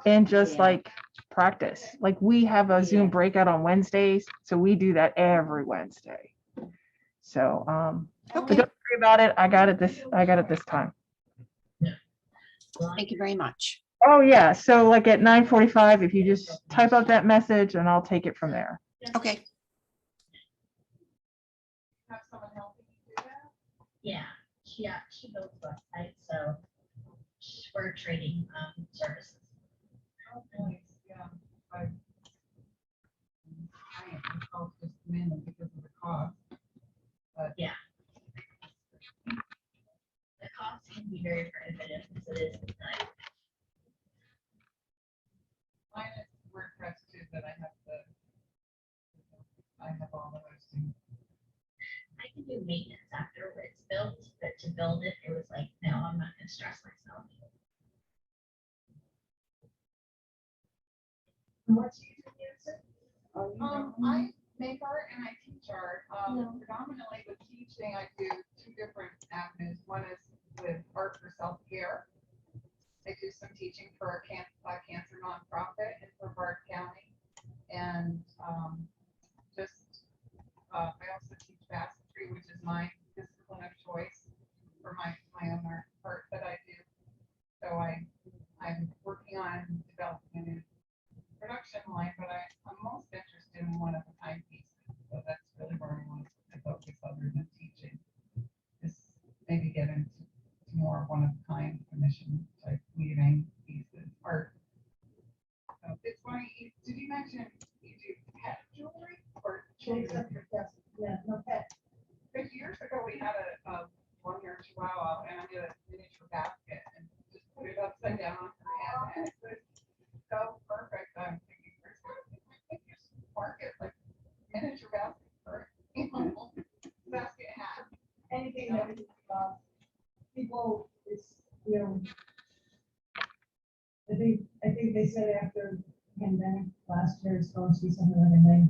E: and just like practice. Like we have a Zoom breakout on Wednesdays, so we do that every Wednesday. So but
A: Okay.
E: don't worry about it. I got it this time.
A: Thank you very much.
E: Oh yeah, so like at 9:45, if you just type out that message and I'll take it from there.
A: Okay.
H: Have someone helping you do that?
F: Yeah, she builds websites, so we're trading services.
H: Oh, nice, yeah. I myself just mainly because of the cost. But
F: Yeah. The cost can be very prohibitive, because it is nice.
H: mine is WordPress too, but I have all the hosting.
F: I can do maintenance after it's built, but to build it, it was like, no, I'm not gonna stress myself.
G: And what's your music?
H: I make art and I teach art. Predominantly with teaching, I do 2 different avenues. One is with art for self-care. I do some teaching for a cancer nonprofit in Brevard County. And I also teach basketry, which is my discipline of choice for my own art that I do. So I'm working on developing a new production line, but I'm most interested in one of a kind pieces. So that's really where I want to focus other than teaching. Is maybe get into more one of a kind commission type weaving pieces, art. So it's funny, did you mention you do pet jewelry or children?
G: Yeah, no pet.
H: Because years ago we had a one-year chihuahua and I did a miniature basket and just put it upside down on her head. And it was so perfect. I'm thinking, I think you should market like miniature basket for, basket hat.
G: Anything that people, it's, I think they said after the pandemic last year, it's going to be something like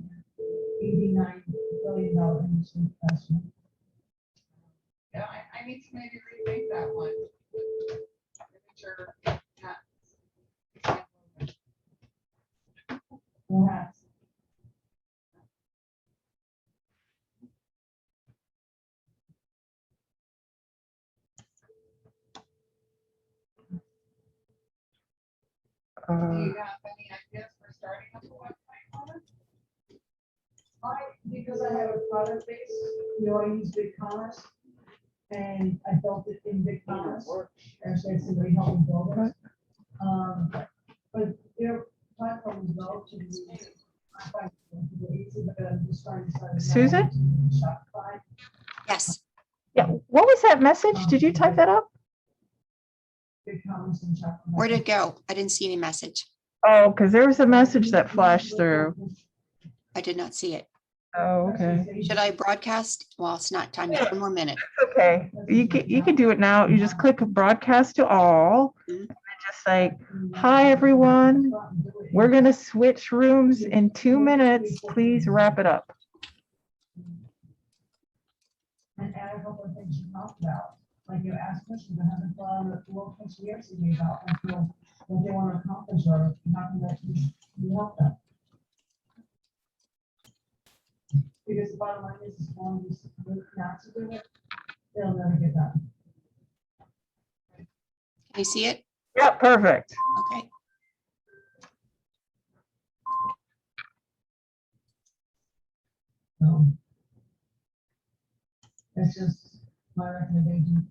G: $89 billion industry last year.
H: Yeah, I need to maybe rethink that one. Miniature hats.
G: Perhaps.
H: Do you have any ideas for starting up a website on it?
G: Because I have a product base, I use BigCommerce, and I built it in BigCommerce. Actually, I had somebody help me build it. But their platform is relatively easy. I find it easy, but I'm just trying to start.
E: Susan?
G: Shopify.
A: Yes.
E: Yeah, what was that message? Did you type that up?
G: BigCommerce and Shopify.
A: Where'd it go? I didn't see any message.
E: Oh, because there was a message that flashed through.
A: I did not see it.
E: Oh, okay.
A: Should I broadcast? Well, it's not time yet. One more minute.
E: Okay, you can do it now. You just click broadcast to all.
A: Mhm.
E: And just like, hi, everyone. We're going to switch rooms in 2 minutes. Please wrap it up.
G: And add a couple of things you talked about, like you ask questions that haven't thought on the world questionnaires you made about what they want to accomplish or how can that you help them. Because the bottom line is, as long as you not to do it, they'll never get done.
A: Can you see it?
E: Yeah, perfect.
A: Okay.
G: So that's just my recommendation.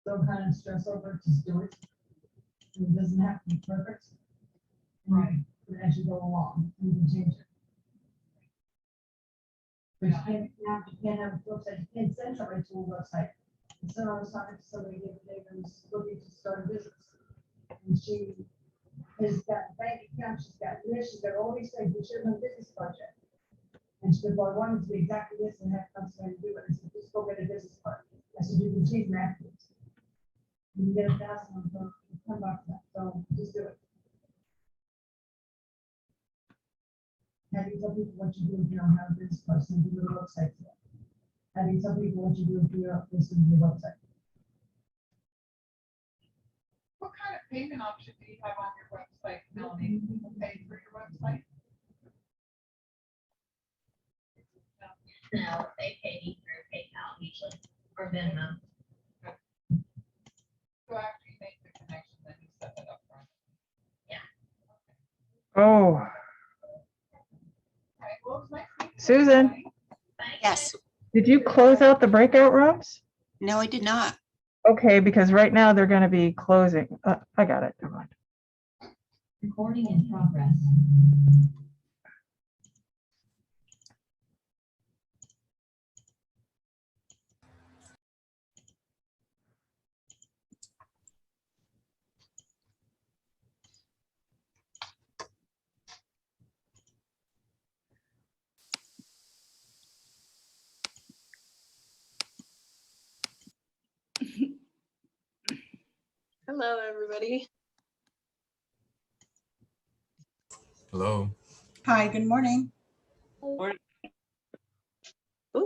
G: Don't kind of stress over it, just do it. It doesn't have to be perfect.
H: Right.
G: And as you go along, you can change it. But you can't have a website, you can't send somebody to a website. And so I was talking to somebody the other day that was looking to start a business. And she has got a bank account, she's got this, she's got all these things, we should have a business budget. And she said, well, I wanted to be exactly this and have something to do it. I said, just go get a business card. I said, you can change that. You can get 1,000 of them, $10 that, so just do it. Have you tell people what you do if you don't have a business card, so you do a website for it. Have you tell people what you do if you don't listen to your website.
H: What kind of payment option do you have on your website, Melanie? People pay for your website?
F: No, they pay me through PayPal usually, or Venmo.
H: So after you make the connection, then you set it up front.
E: Oh,
H: Okay, well, it's nice meeting you,
E: Susan.
H: everybody.
A: Yes.
E: Did you close out the breakout rooms?
A: No, I did not.
E: Okay, because right now they're going to be closing. I got it. Never mind.
F: Recording in progress.
I: Hello, everybody.
J: Hello.
K: Hi, good morning.
I: Oh,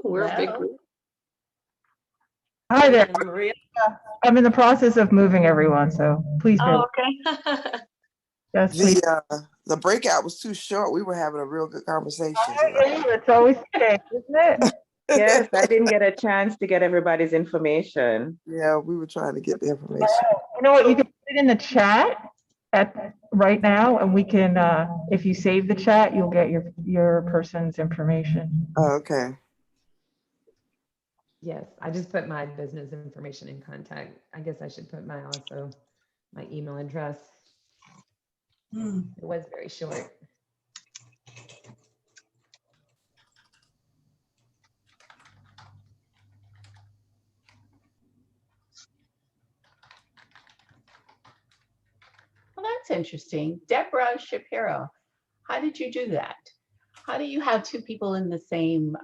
I: we're a big group.
E: Hi there.
I: And Maria.
E: I'm in the process of moving everyone, so please bear.
I: Oh, okay.
E: Yes, please.
K: The breakout was too short. We were having a real good conversation.
E: It's always the case, isn't it?
I: Yes, I didn't get a chance to get everybody's information.
K: Yeah, we were trying to get the information.
E: You know what? You can put it in the chat right now, and we can. If you save the chat, you'll get your person's information.
K: Oh, okay.
L: Yes, I just put my business information in contact. I guess I should put my email address. It was very short.
B: Well, that's interesting. Deborah Shapiro, how did you do that? How do you have two people in the same?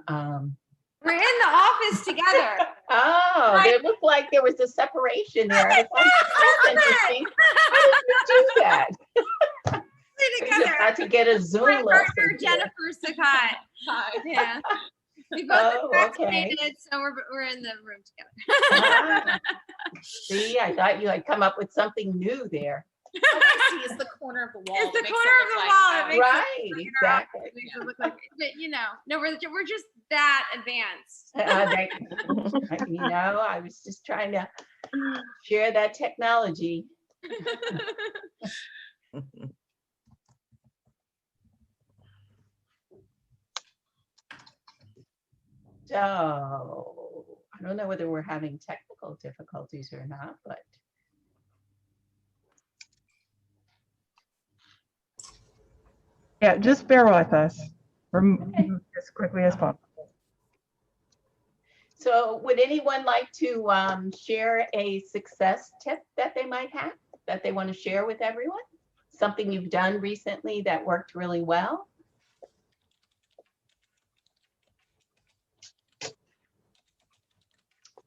M: We're in the office together.
B: Oh, it looked like there was a separation there. I was like, that's interesting. How did you do that?
M: Together.
B: You had to get a Zoom
M: My
B: lesson
M: partner,
B: here.
M: Jennifer Sakat. Yeah. We both vaccinated, so we're in the room together.
B: See, I thought you had come up with something new there.
N: See, it's the corner of the wall.
M: It's the
N: that makes
M: corner
N: it
M: of the
N: look
M: wall.
N: like,
M: That makes
B: Right,
M: it
B: exactly.
M: makes it look like, but no, we're just that advanced.
B: I was just trying to share that technology. So I don't know whether we're having technical difficulties or not, but.
E: Yeah, just bear with us. We're moving as quickly as possible.
B: So would anyone like to share a success tip that they might have, that they want to share with everyone? Something you've done recently that worked really well?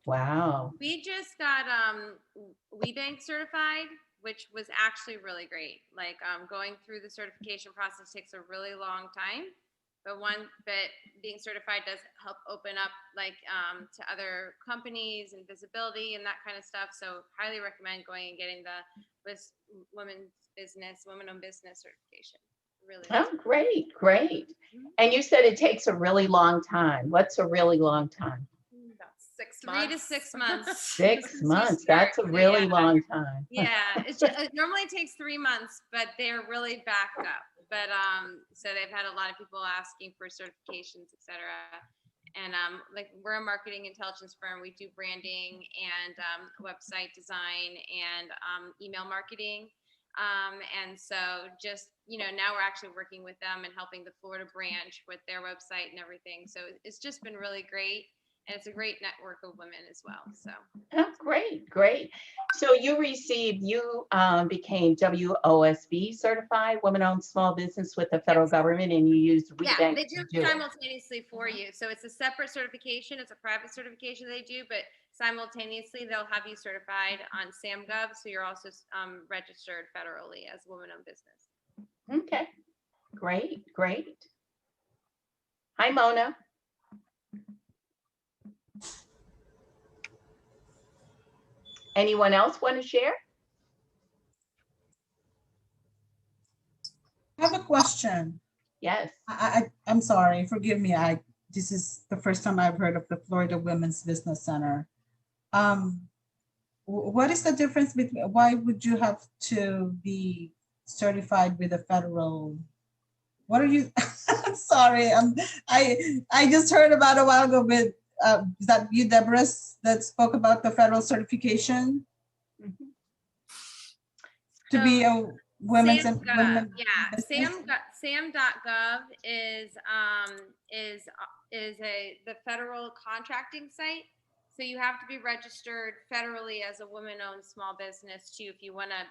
B: Wow.
M: We just got WeBank certified, which was actually really great. Like going through the certification process takes a really long time, but being certified does help open up like to other companies and visibility and that kind of stuff. So highly recommend going and getting the women-owned business certification. Really.
B: Oh, great, great. And you said it takes a really long time. What's a really long time?
M: About 6 months. 3 to 6 months.
B: 6 months. That's a really long time.
M: Yeah, it normally takes 3 months, but they're really backed up. But so they've had a lot of people asking for certifications, et cetera. And like we're a marketing intelligence firm. We do branding and website design and email marketing. And so just, now we're actually working with them and helping the Florida branch with their website and everything. So it's just been really great. And it's a great network of women as well. So
B: great, great. So you became WOSB certified, women-owned small business with the federal government, and you used WeBank.
M: Yeah, they do it simultaneously for you. So it's a separate certification. It's a private certification they do, but simultaneously they'll have you certified on SamGov. So you're also registered federally as a woman-owned business.
B: Okay, great, great. Hi, Mona. Anyone else want to share?
O: I have a question.
B: Yes.
O: I'm sorry, forgive me. This is the first time I've heard of the Florida Women's Business Center. What is the difference between, why would you have to be certified with a federal? What are you, sorry, I just heard about a while ago with, is that you, Deborah, that spoke about the federal certification? Mm-hmm. To be a women's and women.
M: Yeah, sam.gov is the federal contracting site. So you have to be registered federally as a woman-owned small business too, if you want to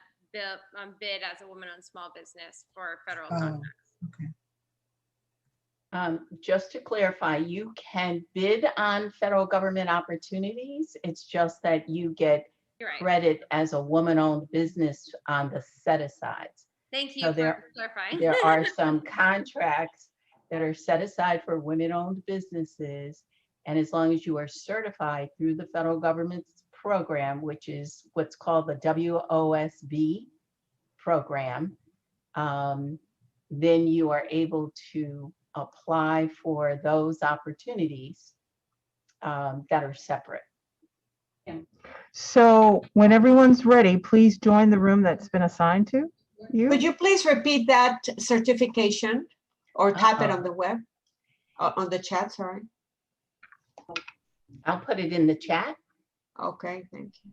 M: bid as a woman-owned small business for federal contracts.
O: Okay.
B: Just to clarify, you can bid on federal government opportunities. It's just that you get credit as a woman-owned business on the set-asides.
M: Thank you
B: so
M: for clarifying.
B: There are some contracts that are set aside for women-owned businesses, And as long as you are certified through the federal government's program, which is what's called the WOSB program, then you are able to apply for those opportunities that are separate.
E: So when everyone's ready, please join the room that's been assigned to you.
P: Could you please repeat that certification or type it on the web, on the chat, sorry?
B: I'll put it in the chat.
P: Okay, thank you.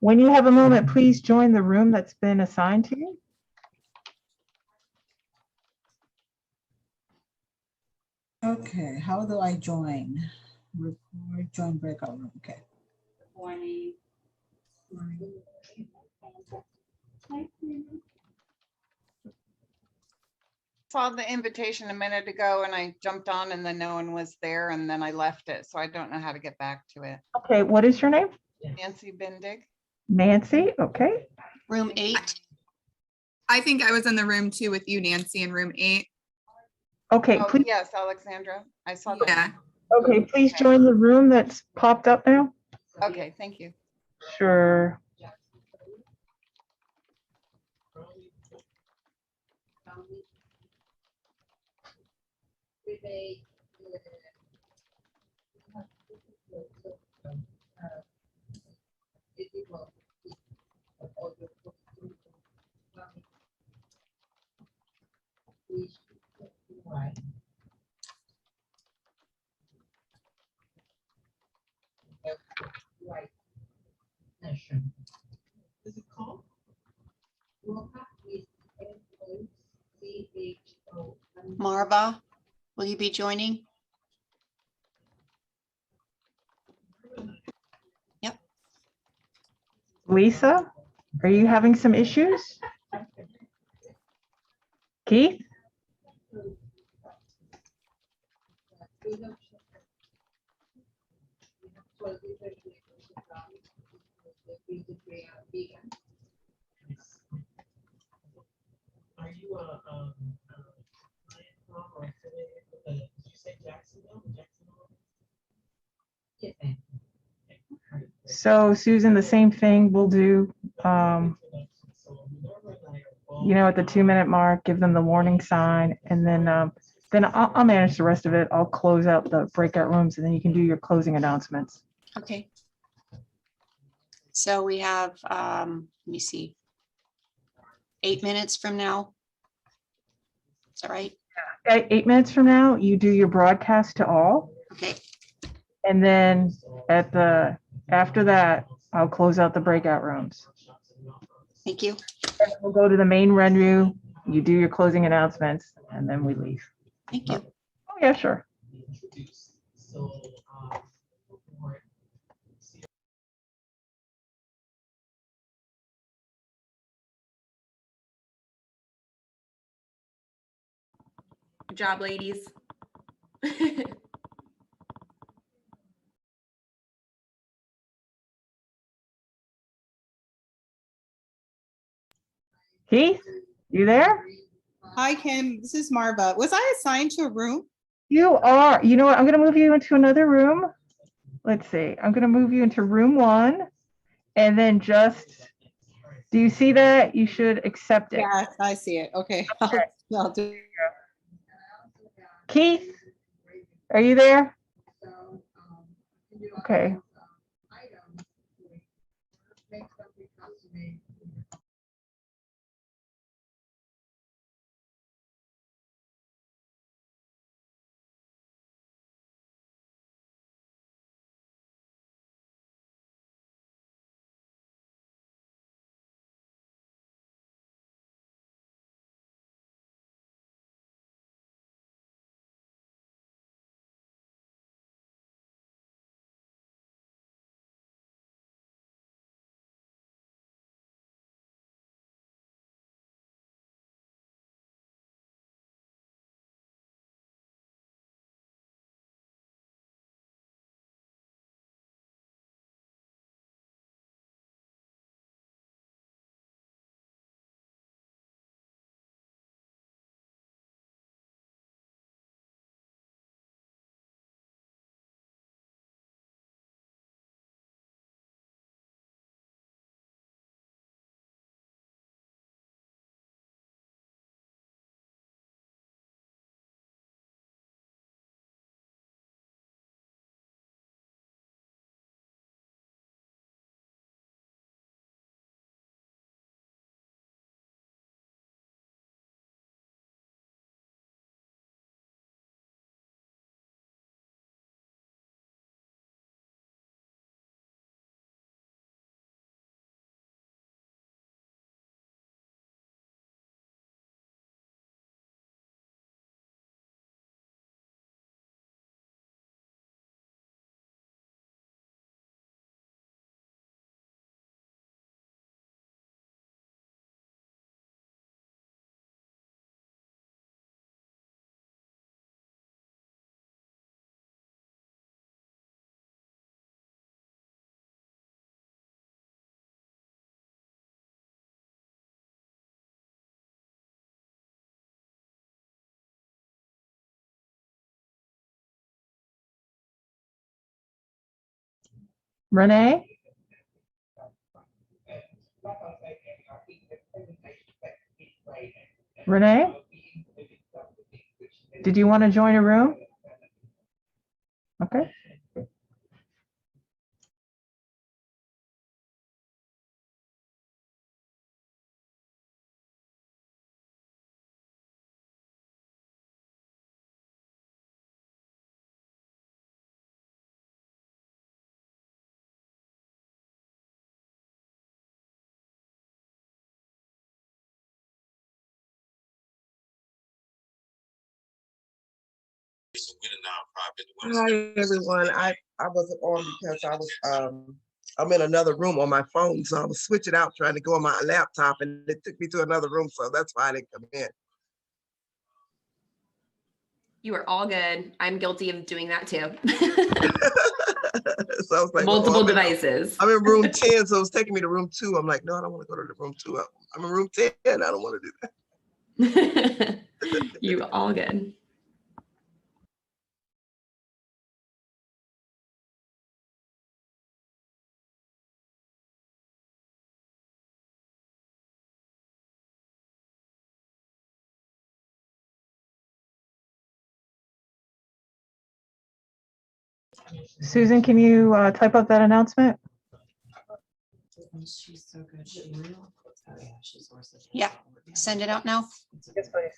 E: When you have a moment, please join the room that's been assigned to you.
O: Okay, how do I join? Record, join breakout room, okay.
B: Morning.
H: Saw the invitation a minute ago and I jumped on and then no one was there and then I left it. So I don't know how to get back to it.
E: Okay, what is your name?
H: Nancy Bendig.
E: Nancy, okay.
A: Room 8.
Q: I think I was in the room too with you, Nancy, in room 8.
E: Okay,
H: Oh,
E: please.
H: yes, Alexandra. I saw that.
Q: Yeah.
E: Okay, please join the room that's popped up now.
H: Okay, thank you.
E: Sure.
G: Is it called?
A: Marva, will you be joining? Yep.
E: Lisa, are you having some issues? Keith?
G: Are you a client from or affiliated with the, did you say Jacksonville?
E: So Susan, the same thing we'll do, at the 2-minute mark, give them the warning sign, and then I'll manage the rest of it. I'll close out the breakout rooms, and then you can do your closing announcements.
A: Okay. So we have, let me see, 8 minutes from now. Is that right?
E: Okay, 8 minutes from now, you do your broadcast to all.
A: Okay.
E: And then after that, I'll close out the breakout rooms.
A: Thank you.
E: And we'll go to the main venue, you do your closing announcements, and then we leave.
A: Thank you.
E: Oh, yeah, sure.
Q: Good job, ladies.
E: Keith, you there?
R: Hi, Kim. This is Marva. Was I assigned to a room?
E: You are. You know what? I'm going to move you into another room. Let's see. I'm going to move you into room 1. And then do you see that? You should accept it.
R: Yes, I see it. Okay.
E: Okay.
R: I'll do.
E: Keith, are you there? Okay. Renee? Renee? Did you want to join a room? Okay.
K: Hi everyone. I wasn't on because I was I'm in another room on my phone, so I was switching out trying to go on my laptop, and it took me to another room, so that's why I didn't come in.
C: You are all good. I'm guilty of doing that too.
K: So I was like,
C: Multiple
K: I'm
C: devices.
K: I'm in room 10, so it's taking me to room 2. I'm like, no, I don't want to go to the room 2. I'm in room 10. I don't want to do that.
C: You all good.
E: Susan, can you type up that announcement?
A: She's so good. Yeah, send it out now.
E: Yes, please.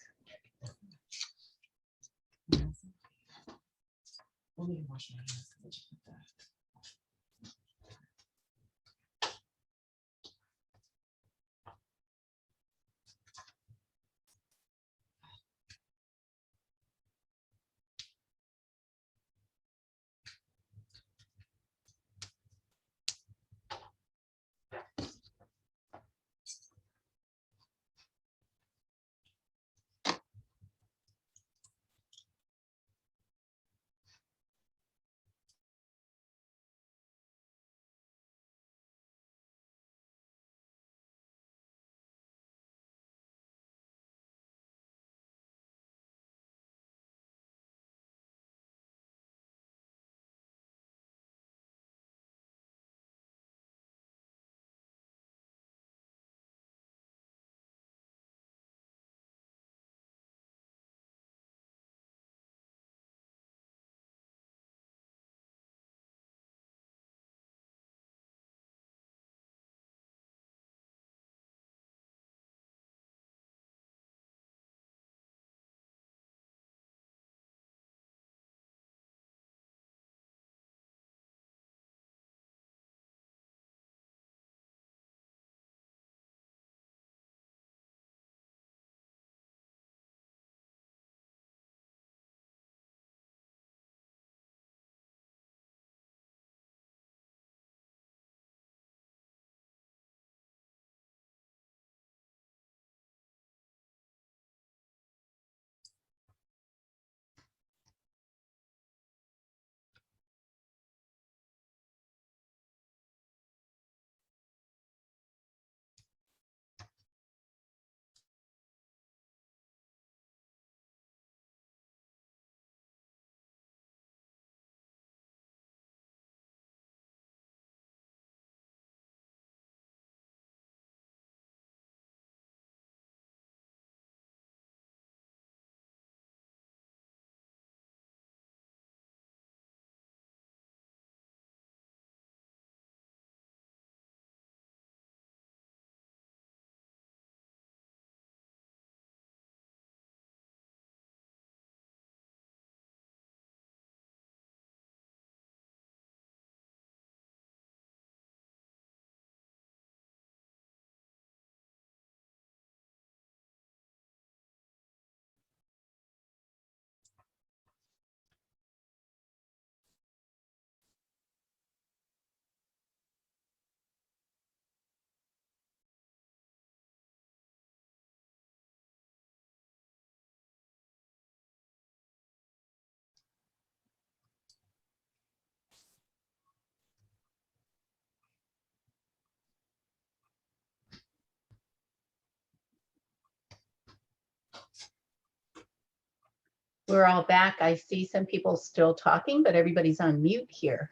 B: We're all back. I see some people still talking, but everybody's on mute here.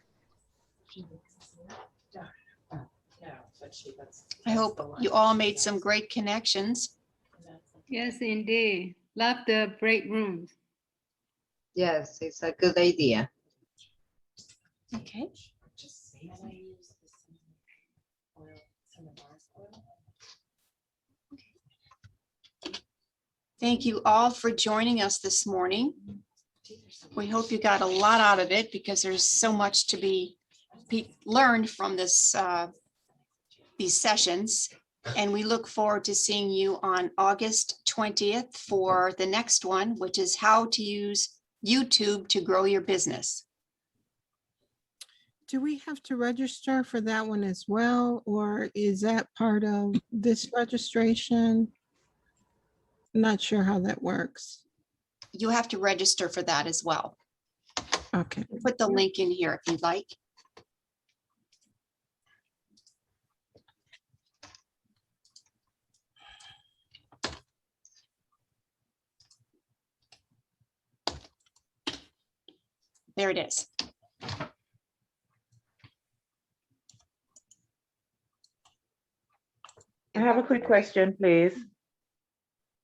A: I hope you all made some great connections.
S: Yes, indeed. Love the break rooms.
P: Yes, it's a good idea.
A: Okay. Thank you all for joining us this morning. We hope you got a lot out of it because there's so much to be learned from this these sessions. And we look forward to seeing you on August 20th for the next one, which is how to use YouTube to grow your business.
T: Do we have to register for that one as well, or is that part of this registration? Not sure how that works.
A: You have to register for that as well.
T: Okay.
A: Put the link in here if you'd like. There it is.
I: I have a quick question, please.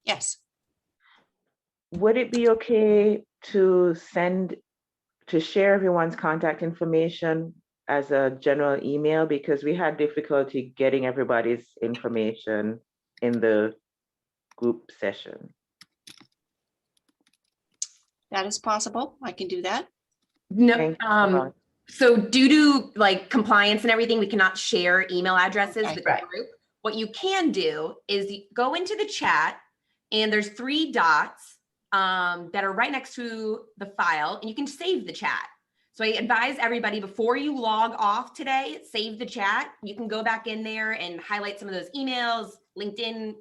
A: Yes.
I: Would it be okay to share everyone's contact information as a general email? Because we had difficulty getting everybody's information in the group session.
A: That is possible. I can do that.
C: No, so due to like compliance and everything, we cannot share email addresses with the group. What you can do is go into the chat and there's 3 dots that are right next to the file and you can save the chat. So I advise everybody before you log off today, save the chat. You can go back in there and highlight some of those emails, LinkedIn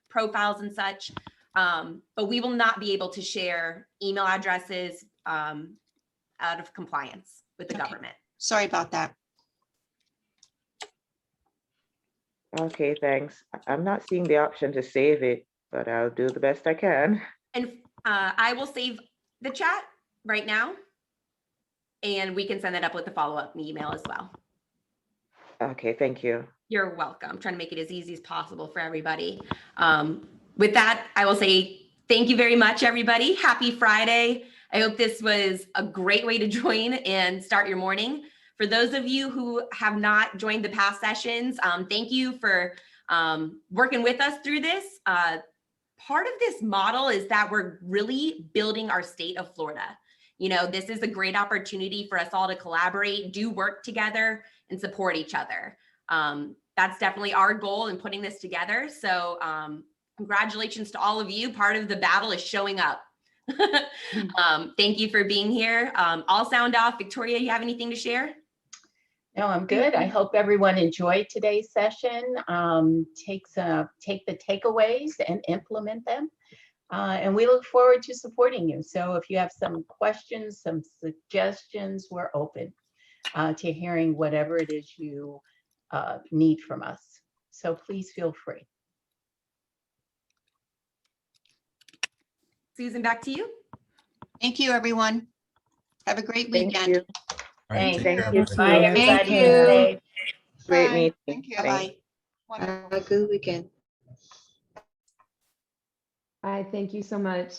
C: profiles and such. But we will not be able to share email addresses out of compliance with the government.
A: Sorry about that.
I: Okay, thanks. I'm not seeing the option to save it, but I'll do the best I can.
C: And I will save the chat right now and we can send that up with the follow-up email as well.
I: Okay, thank you.
C: You're welcome. I'm trying to make it as easy as possible for everybody. With that, I will say thank you very much, everybody. Happy Friday. I hope this was a great way to join and start your morning. For those of you who have not joined the past sessions, thank you for working with us through this. Part of this model is that we're really building our state of Florida. You know, this is a great opportunity for us all to collaborate, do work together, and support each other. That's definitely our goal in putting this together. So congratulations to all of you. Part of the battle is showing up. Thank you for being here. I'll sound off. Victoria, you have anything to share?
B: No, I'm good. I hope everyone enjoyed today's session. Take the takeaways and implement them. And we look forward to supporting you. So if you have some questions, some suggestions, we're open to hearing whatever it is you need from us. So please feel free.
C: Susan, back to you.
A: Thank you, everyone. Have a great weekend.
I: Thank you.
B: Thank
I: Thank
B: you.
I: you.
B: Bye, everybody.
P: Thank you.
I: Great
H: Bye.
I: meeting.
H: Thank you.
A: Bye-bye.
P: Have a good weekend.
L: Bye, thank you so much.